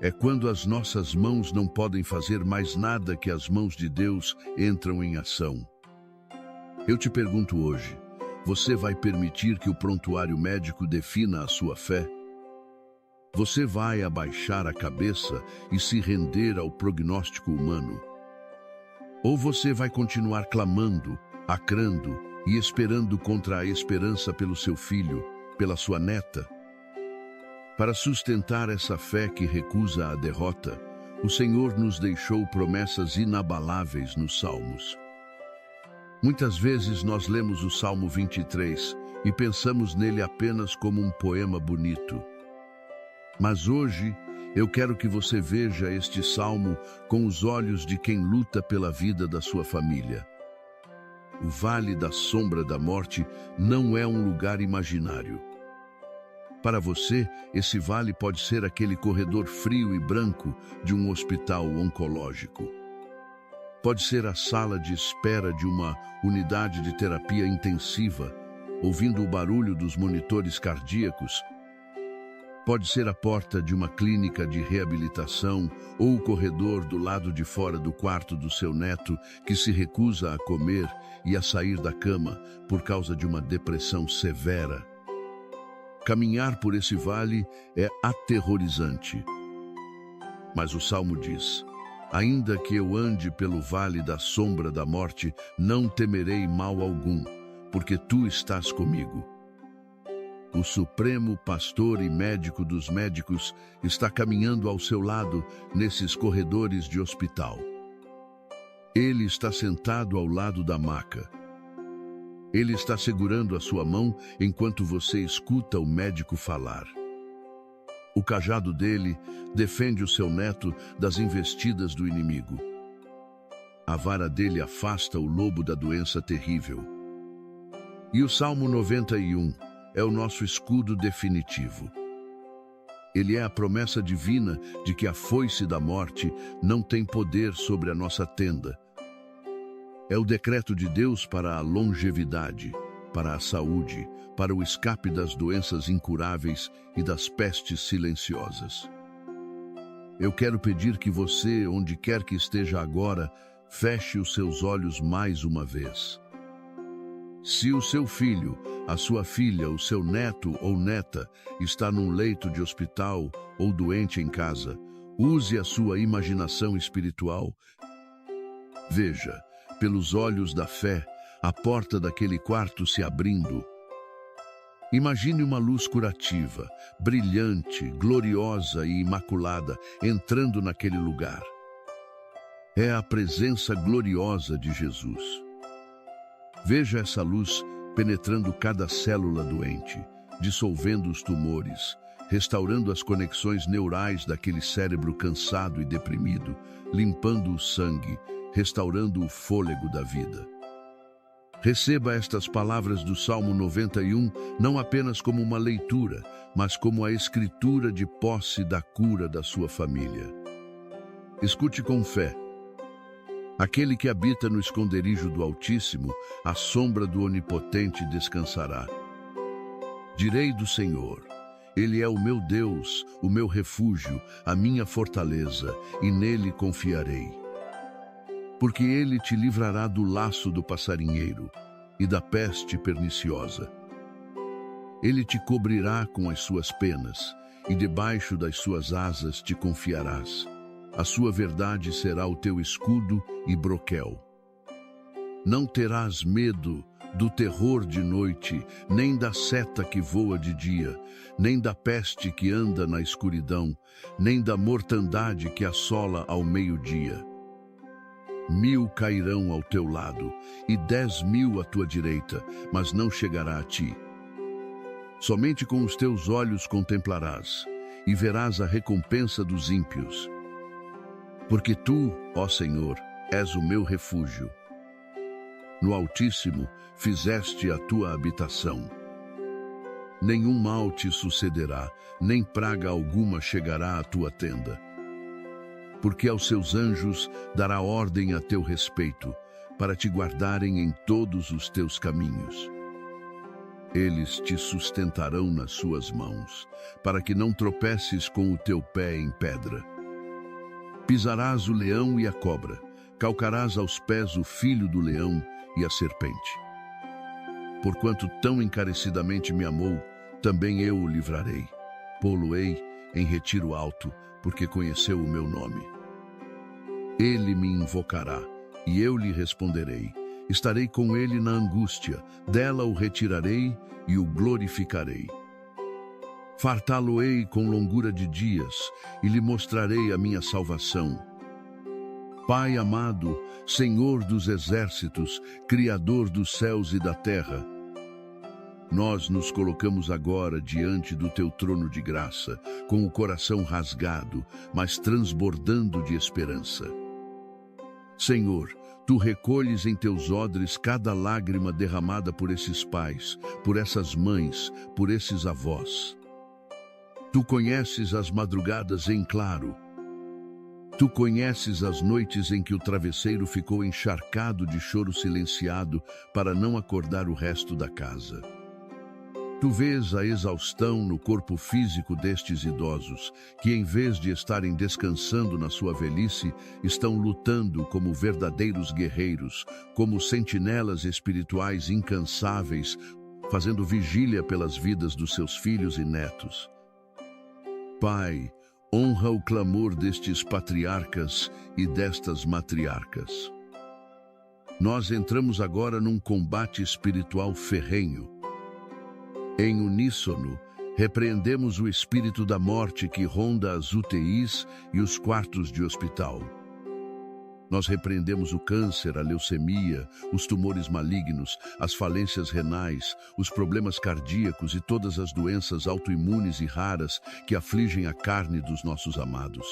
É quando as nossas mãos não podem fazer mais nada que as mãos de Deus entram em ação. Eu te pergunto hoje, você vai permitir que o prontuário médico defina a sua fé? Você vai abaixar a cabeça e se render ao prognóstico humano? Ou você vai continuar clamando, acrando e esperando contra a esperança pelo seu filho, pela sua neta? Para sustentar essa fé que recusa a derrota, o Senhor nos deixou promessas inabaláveis nos Salmos. Muitas vezes nós lemos o Salmo 23 e pensamos nele apenas como um poema bonito. Mas hoje, eu quero que você veja este salmo com os olhos de quem luta pela vida da sua família. O vale da sombra da morte não é um lugar imaginário. Para você, esse vale pode ser aquele corredor frio e branco de um hospital oncológico. Pode ser a sala de espera de uma unidade de terapia intensiva, ouvindo o barulho dos monitores cardíacos. Pode ser a porta de uma clínica de reabilitação ou o corredor do lado de fora do quarto do seu neto que se recusa a comer e a sair da cama por causa de uma depressão severa. Caminhar por esse vale é aterrorizante. Mas o Salmo diz: ainda que eu ande pelo vale da sombra da morte, não temerei mal algum, porque tu estás comigo. O supremo pastor e médico dos médicos está caminhando ao seu lado nesses corredores de hospital. Ele está sentado ao lado da maca. Ele está segurando a sua mão enquanto você escuta o médico falar. O cajado dele defende o seu neto das investidas do inimigo. A vara dele afasta o lobo da doença terrível. E o Salmo 91 é o nosso escudo definitivo. Ele é a promessa divina de que a foice da morte não tem poder sobre a nossa tenda. É o decreto de Deus para a longevidade, para a saúde, para o escape das doenças incuráveis e das pestes silenciosas. Eu quero pedir que você, onde quer que esteja agora, feche os seus olhos mais uma vez. Se o seu filho, a sua filha, o seu neto ou neta está num leito de hospital ou doente em casa, use a sua imaginação espiritual. Veja, pelos olhos da fé, a porta daquele quarto se abrindo. Imagine uma luz curativa, brilhante, gloriosa e imaculada entrando naquele lugar. É a presença gloriosa de Jesus. Veja essa luz penetrando cada célula doente, dissolvendo os tumores, restaurando as conexões neurais daquele cérebro cansado e deprimido, limpando o sangue, restaurando o fôlego da vida. Receba estas palavras do Salmo 91 não apenas como uma leitura, mas como a escritura de posse da cura da sua família. Escute com fé. Aquele que habita no esconderijo do Altíssimo, à sombra do Onipotente descansará. Direi do Senhor: Ele é o meu Deus, o meu refúgio, a minha fortaleza, e nele confiarei. Porque ele te livrará do laço do passarinheiro e da peste perniciosa. Ele te cobrirá com as suas penas, e debaixo das suas asas te confiarás. A sua verdade será o teu escudo e broquel. Não terás medo do terror de noite, nem da seta que voa de dia, nem da peste que anda na escuridão, nem da mortandade que assola ao meio-dia. 1000 cairão ao teu lado, e 10.000 à tua direita, mas não chegará a ti. Somente com os teus olhos contemplarás, e verás a recompensa dos ímpios. Porque tu, ó Senhor, és o meu refúgio. No Altíssimo fizeste a tua habitação. Nenhum mal te sucederá, nem praga alguma chegará à tua tenda. Porque aos seus anjos dará ordem a teu respeito, para te guardarem em todos os teus caminhos. Eles te sustentarão nas suas mãos, para que não tropeces com o teu pé em pedra. Pisarás o leão e a cobra, calcarás aos pés o filho do leão e a serpente. Porquanto tão encarecidamente me amou, também eu o livrarei. Pô-lo-ei em retiro alto, porque conheceu o meu nome. Ele me invocará, e eu lhe responderei. Estarei com ele na angústia, dela o retirarei e o glorificarei. Fartá-lo-ei com longura de dias, e lhe mostrarei a minha salvação. Pai amado, Senhor dos exércitos, Criador dos céus e da terra, nós nos colocamos agora diante do teu trono de graça, com o coração rasgado, mas transbordando de esperança. Senhor, tu recolhes em teus odres cada lágrima derramada por esses pais, por essas mães, por esses avós. Tu conheces as madrugadas em claro. Tu conheces as noites em que o travesseiro ficou encharcado de choro silenciado para não acordar o resto da casa. Tu vês a exaustão no corpo físico destes idosos, que em vez de estarem descansando na sua velhice, estão lutando como verdadeiros guerreiros, como sentinelas espirituais incansáveis, fazendo vigília pelas vidas dos seus filhos e netos. Pai, honra o clamor destes patriarcas e destas matriarcas. Nós entramos agora num combate espiritual ferrenho. Em uníssono, repreendemos o espírito da morte que ronda as UTIs e os quartos de hospital. Nós repreendemos o câncer, a leucemia, os tumores malignos, as falências renais, os problemas cardíacos e todas as doenças autoimunes e raras que afligem a carne dos nossos amados.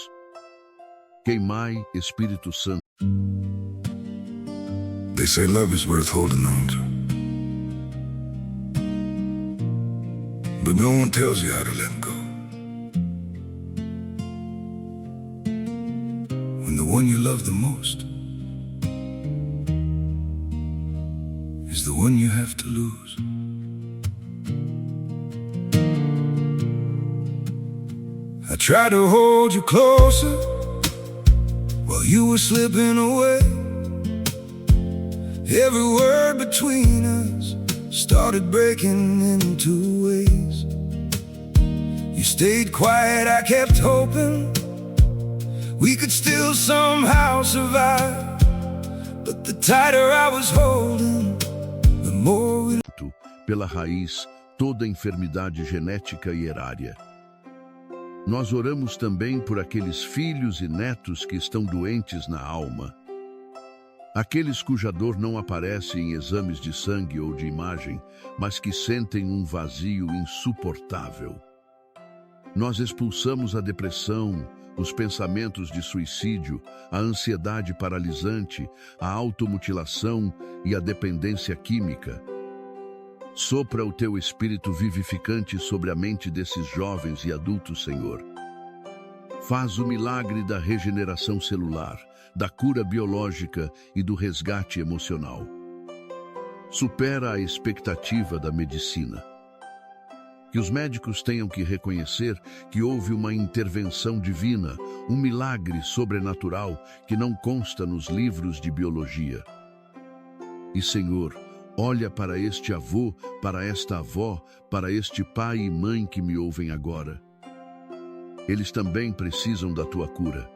Queimai, Espírito Santo. They say love is worth holding on to, but no one tells you how to let go. When the one you love the most is the one you have to lose. I tried to hold you closer while you were slipping away. Every word between us started breaking into ways. You stayed quiet, I kept hoping we could still somehow survive. But the tighter I was holding, the more we... Pela raiz, toda enfermidade genética e erária. Nós oramos também por aqueles filhos e netos que estão doentes na alma. Aqueles cuja dor não aparece em exames de sangue ou de imagem, mas que sentem um vazio insuportável. Nós expulsamos a depressão, os pensamentos de suicídio, a ansiedade paralisante, a automutilação e a dependência química. Sopra o teu espírito vivificante sobre a mente desses jovens e adultos, Senhor. Faz o milagre da regeneração celular, da cura biológica e do resgate emocional. Supera a expectativa da medicina. Que os médicos tenham que reconhecer que houve uma intervenção divina, um milagre sobrenatural que não consta nos livros de biologia. E, Senhor, olha para este avô, para esta avó, para este pai e mãe que me ouvem agora. Eles também precisam da tua cura.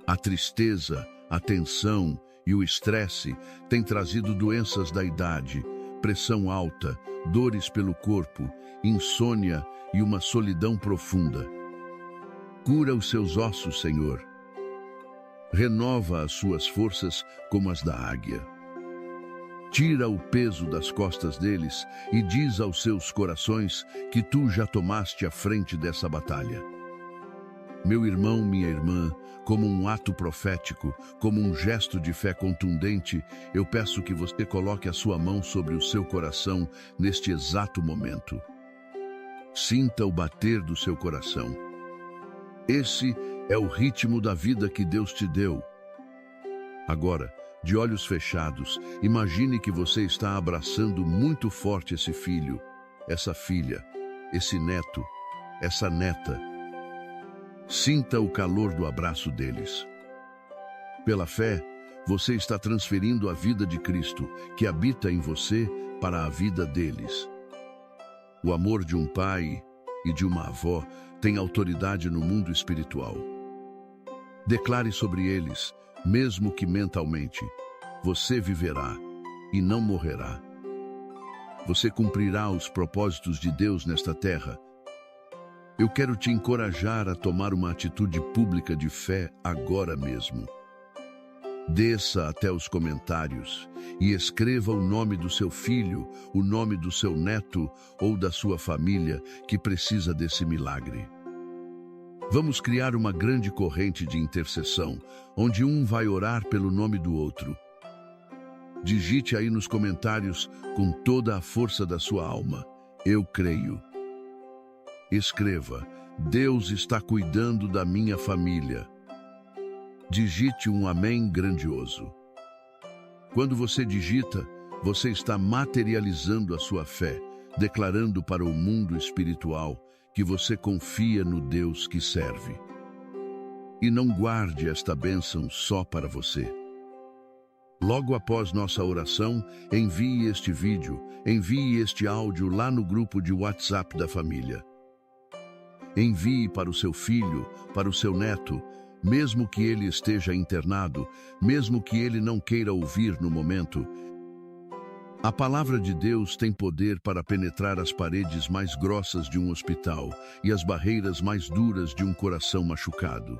A tristeza, a tensão e o estresse têm trazido doenças da idade, pressão alta, dores pelo corpo, insônia e uma solidão profunda. Cura os seus ossos, Senhor. Renova as suas forças como as da águia. Tira o peso das costas deles e diz aos seus corações que tu já tomaste a frente dessa batalha. Meu irmão, minha irmã, como um ato profético, como um gesto de fé contundente, eu peço que você coloque a sua mão sobre o seu coração neste exato momento. Sinta o bater do seu coração. Esse é o ritmo da vida que Deus te deu. Agora, de olhos fechados, imagine que você está abraçando muito forte esse filho, essa filha, esse neto, essa neta. Sinta o calor do abraço deles. Pela fé, você está transferindo a vida de Cristo, que habita em você, para a vida deles. O amor de um pai e de uma avó tem autoridade no mundo espiritual. Declare sobre eles, mesmo que mentalmente, você viverá e não morrerá. Você cumprirá os propósitos de Deus nesta terra. Eu quero te encorajar a tomar uma atitude pública de fé agora mesmo. Desça até os comentários e escreva o nome do seu filho, o nome do seu neto ou da sua família que precisa desse milagre. Vamos criar uma grande corrente de intercessão, onde um vai orar pelo nome do outro. Digite aí nos comentários com toda a força da sua alma: eu creio. Escreva: Deus está cuidando da minha família. Digite um amém grandioso. Quando você digita, você está materializando a sua fé, declarando para o mundo espiritual que você confia no Deus que serve. E não guarde esta bênção só para você. Logo após nossa oração, envie este vídeo, envie este áudio lá no grupo de WhatsApp da família. Envie para o seu filho, para o seu neto, mesmo que ele esteja internado, mesmo que ele não queira ouvir no momento. A palavra de Deus tem poder para penetrar as paredes mais grossas de um hospital e as barreiras mais duras de um coração machucado.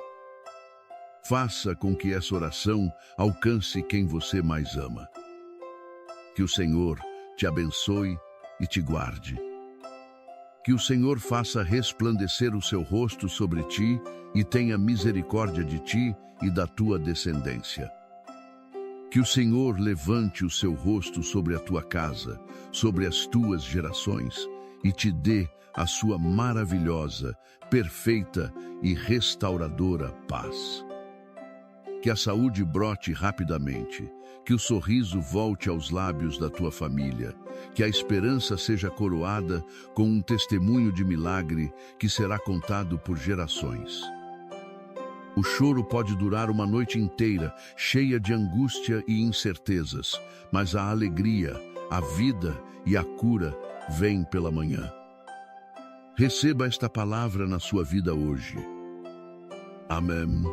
Faça com que essa oração alcance quem você mais ama. Que o Senhor te abençoe e te guarde. Que o Senhor faça resplandecer o seu rosto sobre ti e tenha misericórdia de ti e da tua descendência. Que o Senhor levante o seu rosto sobre a tua casa, sobre as tuas gerações, e te dê a sua maravilhosa, perfeita e restauradora paz. Que a saúde brote rapidamente, que o sorriso volte aos lábios da tua família, que a esperança seja coroada com um testemunho de milagre que será contado por gerações. O choro pode durar uma noite inteira, cheia de angústia e incertezas, mas a alegria, a vida e a cura vêm pela manhã. Receba esta palavra na sua vida hoje. Amém.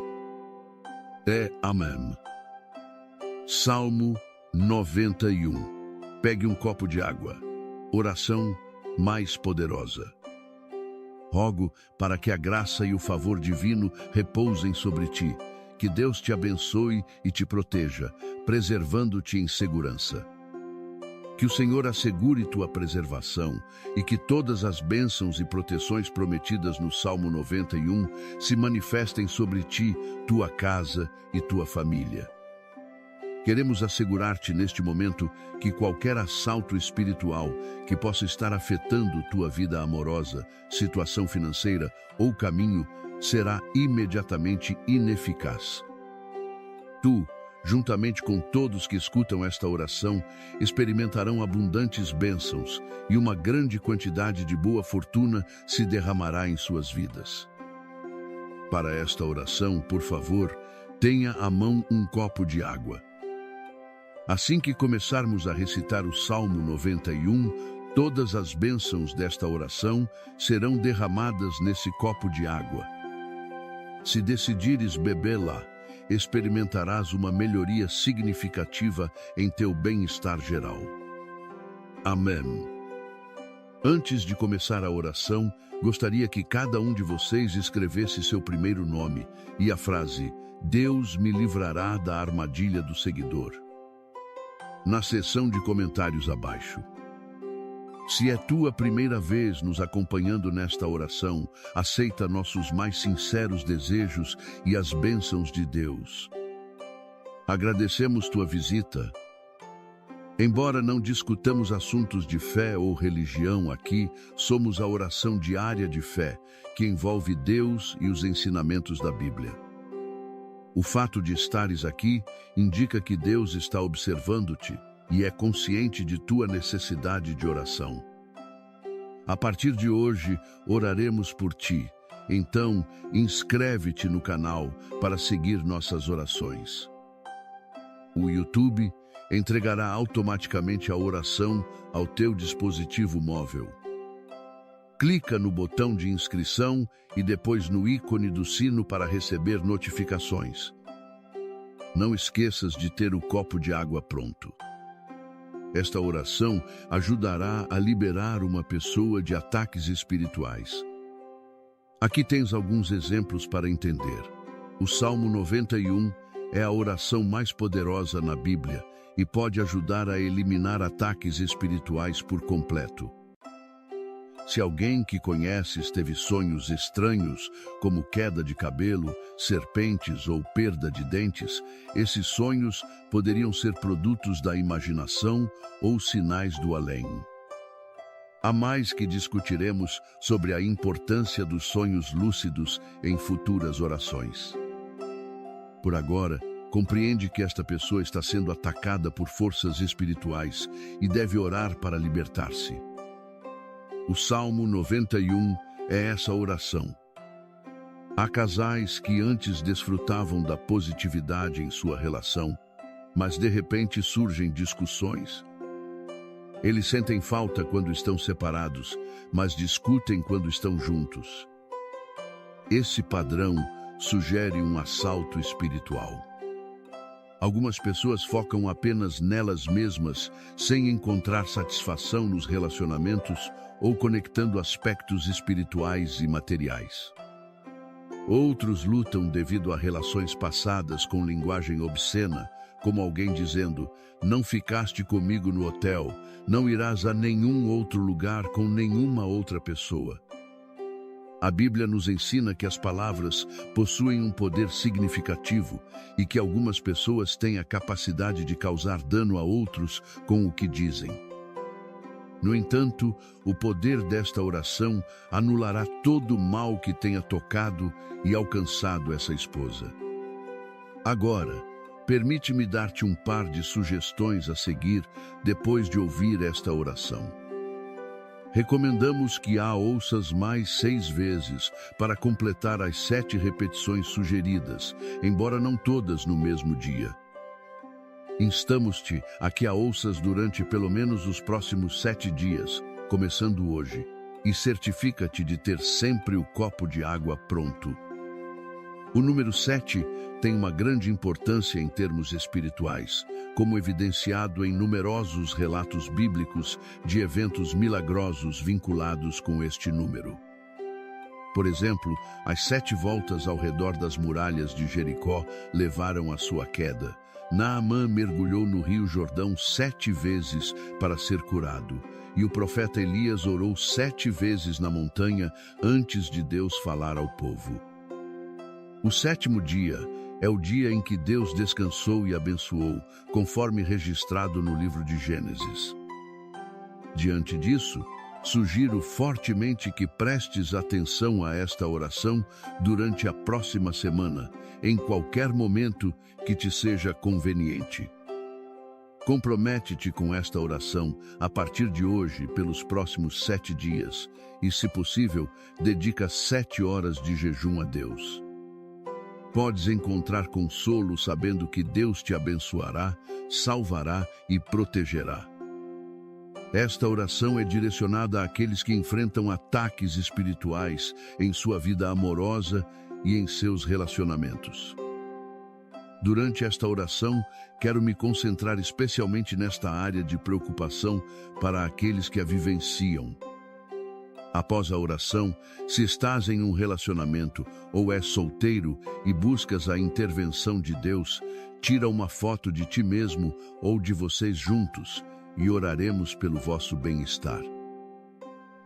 Amém. Salmo 91. Pegue um copo de água. Oração mais poderosa. Rogo para que a graça e o favor divino repousem sobre ti, que Deus te abençoe e te proteja, preservando-te em segurança. Que o Senhor assegure tua preservação e que todas as bênçãos e proteções prometidas no Salmo 91 se manifestem sobre ti, tua casa e tua família. Queremos assegurar-te neste momento que qualquer assalto espiritual que possa estar afetando tua vida amorosa, situação financeira ou caminho será imediatamente ineficaz. Tu, juntamente com todos que escutam esta oração, experimentarão abundantes bênçãos e uma grande quantidade de boa fortuna se derramará em suas vidas. Para esta oração, por favor, tenha à mão um copo de água. Assim que começarmos a recitar o Salmo 91, todas as bênçãos desta oração serão derramadas nesse copo de água. Se decidires bebê-la, experimentarás uma melhoria significativa em teu bem-estar geral. Amém. Antes de começar a oração, gostaria que cada um de vocês escrevesse seu primeiro nome e a frase "Deus me livrará da armadilha do seguidor" na seção de comentários abaixo. Se é tua primeira vez nos acompanhando nesta oração, aceita nossos mais sinceros desejos e as bênçãos de Deus. Agradecemos tua visita. Embora não discutamos assuntos de fé ou religião aqui, somos a oração diária de fé, que envolve Deus e os ensinamentos da Bíblia. O fato de estares aqui indica que Deus está observando-te e é consciente de tua necessidade de oração. A partir de hoje, oraremos por ti. Então, inscreve-te no canal para seguir nossas orações. O YouTube entregará automaticamente a oração ao teu dispositivo móvel. Clica no botão de inscrição e depois no ícone do sino para receber notificações. Não esqueças de ter o copo de água pronto. Esta oração ajudará a liberar uma pessoa de ataques espirituais. Aqui tens alguns exemplos para entender. O Salmo 91 é a oração mais poderosa na Bíblia e pode ajudar a eliminar ataques espirituais por completo. Se alguém que conheces teve sonhos estranhos, como queda de cabelo, serpentes ou perda de dentes, esses sonhos poderiam ser produtos da imaginação ou sinais do além. Há mais que discutiremos sobre a importância dos sonhos lúcidos em futuras orações. Por agora, compreende que esta pessoa está sendo atacada por forças espirituais e deve orar para libertar-se. O Salmo 91 é essa oração. Há casais que antes desfrutavam da positividade em sua relação, mas de repente surgem discussões. Eles sentem falta quando estão separados, mas discutem quando estão juntos. Esse padrão sugere um assalto espiritual. Algumas pessoas focam apenas nelas mesmas, sem encontrar satisfação nos relacionamentos ou conectando aspectos espirituais e materiais. Outros lutam devido a relações passadas com linguagem obscena, como alguém dizendo: "Não ficaste comigo no hotel, não irás a nenhum outro lugar com nenhuma outra pessoa." A Bíblia nos ensina que as palavras possuem um poder significativo e que algumas pessoas têm a capacidade de causar dano a outros com o que dizem. No entanto, o poder desta oração anulará todo o mal que tenha tocado e alcançado essa esposa. Agora, permite-me dar-te um par de sugestões a seguir depois de ouvir esta oração. Recomendamos que a ouças mais 6 vezes para completar as 7 repetições sugeridas, embora não todas no mesmo dia. Instamos-te a que a ouças durante pelo menos os próximos 7 dias, começando hoje, e certifica-te de ter sempre o copo de água pronto. O número 7 tem uma grande importância em termos espirituais, como evidenciado em numerosos relatos bíblicos de eventos milagrosos vinculados com este número. Por exemplo, as 7 voltas ao redor das muralhas de Jericó levaram à sua queda. Naamã mergulhou no rio Jordão 7 vezes para ser curado, e o profeta Elias orou 7 vezes na montanha antes de Deus falar ao povo. O 7º dia é o dia em que Deus descansou e abençoou, conforme registrado no livro de Gênesis. Diante disso, sugiro fortemente que prestes atenção a esta oração durante a próxima semana, em qualquer momento que te seja conveniente. Compromete-te com esta oração a partir de hoje pelos próximos 7 dias e, se possível, dedica 7 horas de jejum a Deus. Podes encontrar consolo sabendo que Deus te abençoará, salvará e protegerá. Esta oração é direcionada àqueles que enfrentam ataques espirituais em sua vida amorosa e em seus relacionamentos. Durante esta oração, quero me concentrar especialmente nesta área de preocupação para aqueles que a vivenciam. Após a oração, se estás em um relacionamento ou és solteiro e buscas a intervenção de Deus, tira uma foto de ti mesmo ou de vocês juntos e oraremos pelo vosso bem-estar.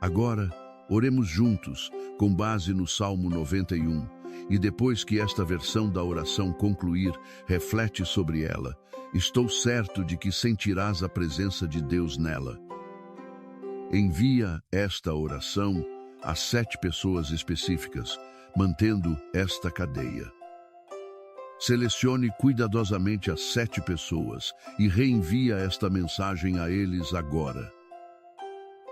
Agora, oremos juntos, com base no Salmo 91, e depois que esta versão da oração concluir, reflete sobre ela. Estou certo de que sentirás a presença de Deus nela. Envia esta oração a 7 pessoas específicas, mantendo esta cadeia. Selecione cuidadosamente as 7 pessoas e reenvia esta mensagem a eles agora.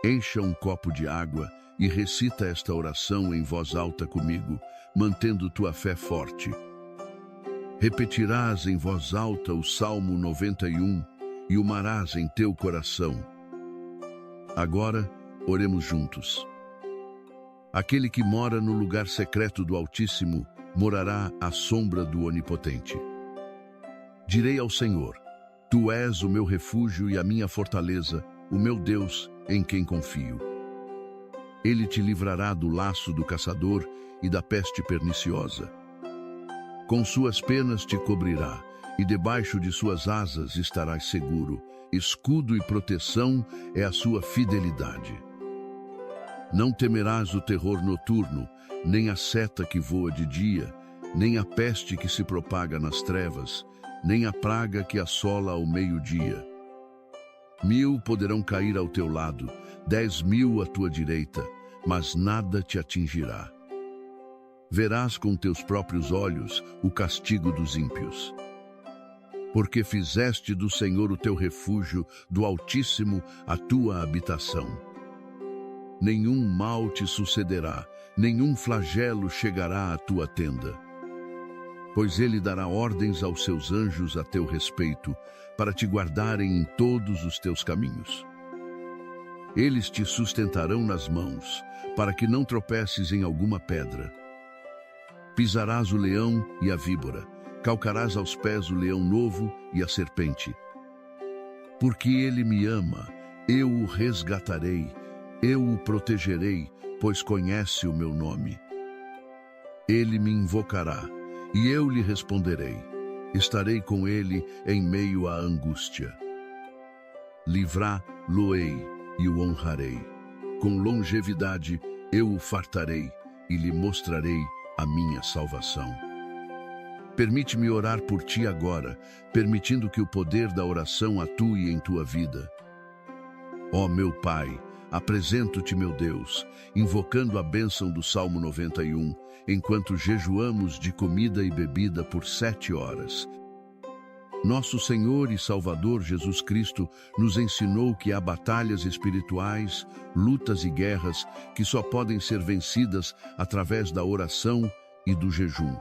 Encha um copo de água e recita esta oração em voz alta comigo, mantendo tua fé forte. Repetirás em voz alta o Salmo 91 e o marás em teu coração. Agora, oremos juntos. Aquele que mora no lugar secreto do Altíssimo morará à sombra do Onipotente. Direi ao Senhor: Tu és o meu refúgio e a minha fortaleza, o meu Deus, em quem confio. Ele te livrará do laço do caçador e da peste perniciosa. Com suas penas te cobrirá, e debaixo de suas asas estarás seguro. Escudo e proteção é a sua fidelidade. Não temerás o terror noturno, nem a seta que voa de dia, nem a peste que se propaga nas trevas, nem a praga que assola ao meio-dia. 1000 poderão cair ao teu lado, 10.000 à tua direita, mas nada te atingirá. Verás com teus próprios olhos o castigo dos ímpios. Porque fizeste do Senhor o teu refúgio, do Altíssimo a tua habitação. Nenhum mal te sucederá, nenhum flagelo chegará à tua tenda. Pois ele dará ordens aos seus anjos a teu respeito, para te guardarem em todos os teus caminhos. Eles te sustentarão nas mãos, para que não tropeces em alguma pedra. Pisarás o leão e a víbora, calcarás aos pés o leão novo e a serpente. Porque ele me ama, eu o resgatarei, eu o protegerei, pois conhece o meu nome. Ele me invocará, e eu lhe responderei. Estarei com ele em meio à angústia. Livrá-lo-ei e o honrarei. Com longevidade eu o fartarei e lhe mostrarei a minha salvação. Permite-me orar por ti agora, permitindo que o poder da oração atue em tua vida. Ó meu Pai, apresento-te, meu Deus, invocando a bênção do Salmo 91, enquanto jejuamos de comida e bebida por 7 horas. Nosso Senhor e Salvador Jesus Cristo nos ensinou que há batalhas espirituais, lutas e guerras que só podem ser vencidas através da oração e do jejum.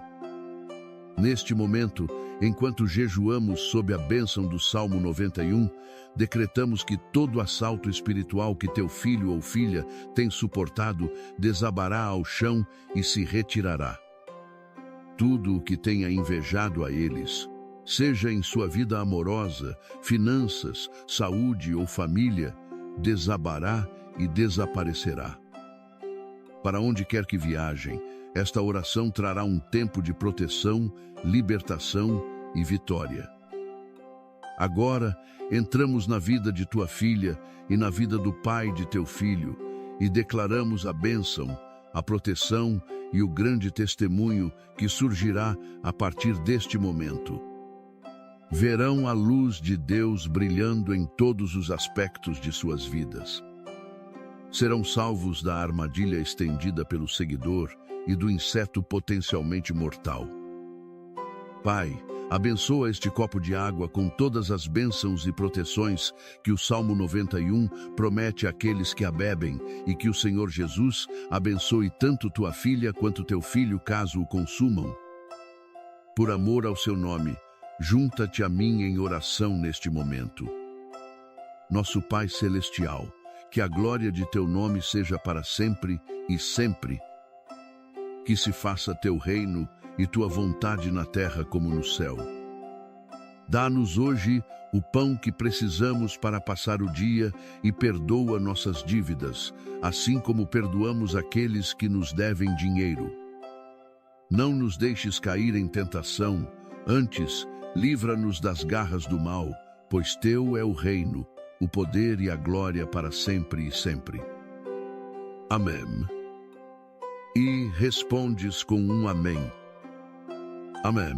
Neste momento, enquanto jejuamos sob a bênção do Salmo 91, decretamos que todo assalto espiritual que teu filho ou filha tem suportado desabará ao chão e se retirará. Tudo o que tenha invejado a eles, seja em sua vida amorosa, finanças, saúde ou família, desabará e desaparecerá. Para onde quer que viajem, esta oração trará um tempo de proteção, libertação e vitória. Agora, entramos na vida de tua filha e na vida do pai de teu filho e declaramos a bênção, a proteção e o grande testemunho que surgirá a partir deste momento. Verão a luz de Deus brilhando em todos os aspectos de suas vidas. Serão salvos da armadilha estendida pelo seguidor e do inseto potencialmente mortal. Pai, abençoa este copo de água com todas as bênçãos e proteções que o Salmo 91 promete àqueles que a bebem e que o Senhor Jesus abençoe tanto tua filha quanto teu filho caso o consumam. Por amor ao seu nome, junta-te a mim em oração neste momento. Nosso Pai Celestial, que a glória de teu nome seja para sempre e sempre. Que se faça teu reino e tua vontade na terra como no céu. Dá-nos hoje o pão que precisamos para passar o dia e perdoa nossas dívidas, assim como perdoamos aqueles que nos devem dinheiro. Não nos deixes cair em tentação, antes, livra-nos das garras do mal, pois teu é o reino, o poder e a glória para sempre e sempre. Amém. E respondes com um amém. Amém.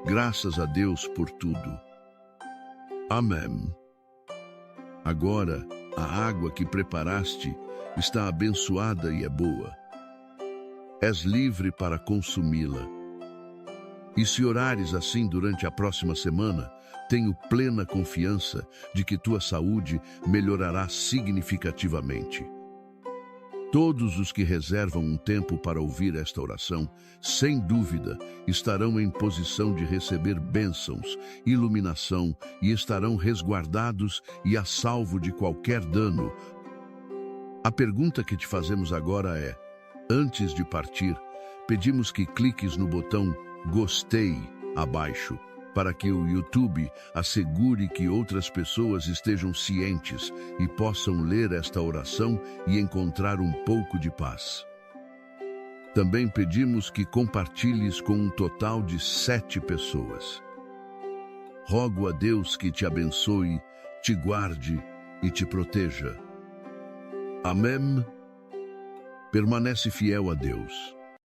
Graças a Deus por tudo. Amém. Agora, a água que preparaste está abençoada e é boa. És livre para consumi-la. E se orares assim durante a próxima semana, tenho plena confiança de que tua saúde melhorará significativamente. Todos os que reservam um tempo para ouvir esta oração, sem dúvida, estarão em posição de receber bênçãos, iluminação e estarão resguardados e a salvo de qualquer dano. A pergunta que te fazemos agora é: antes de partir, pedimos que cliques no botão Gostei abaixo, para que o YouTube assegure que outras pessoas estejam cientes e possam ler esta oração e encontrar um pouco de paz. Também pedimos que compartilhes com um total de 7 pessoas. Rogo a Deus que te abençoe, te guarde e te proteja. Amém. Permanece fiel a Deus.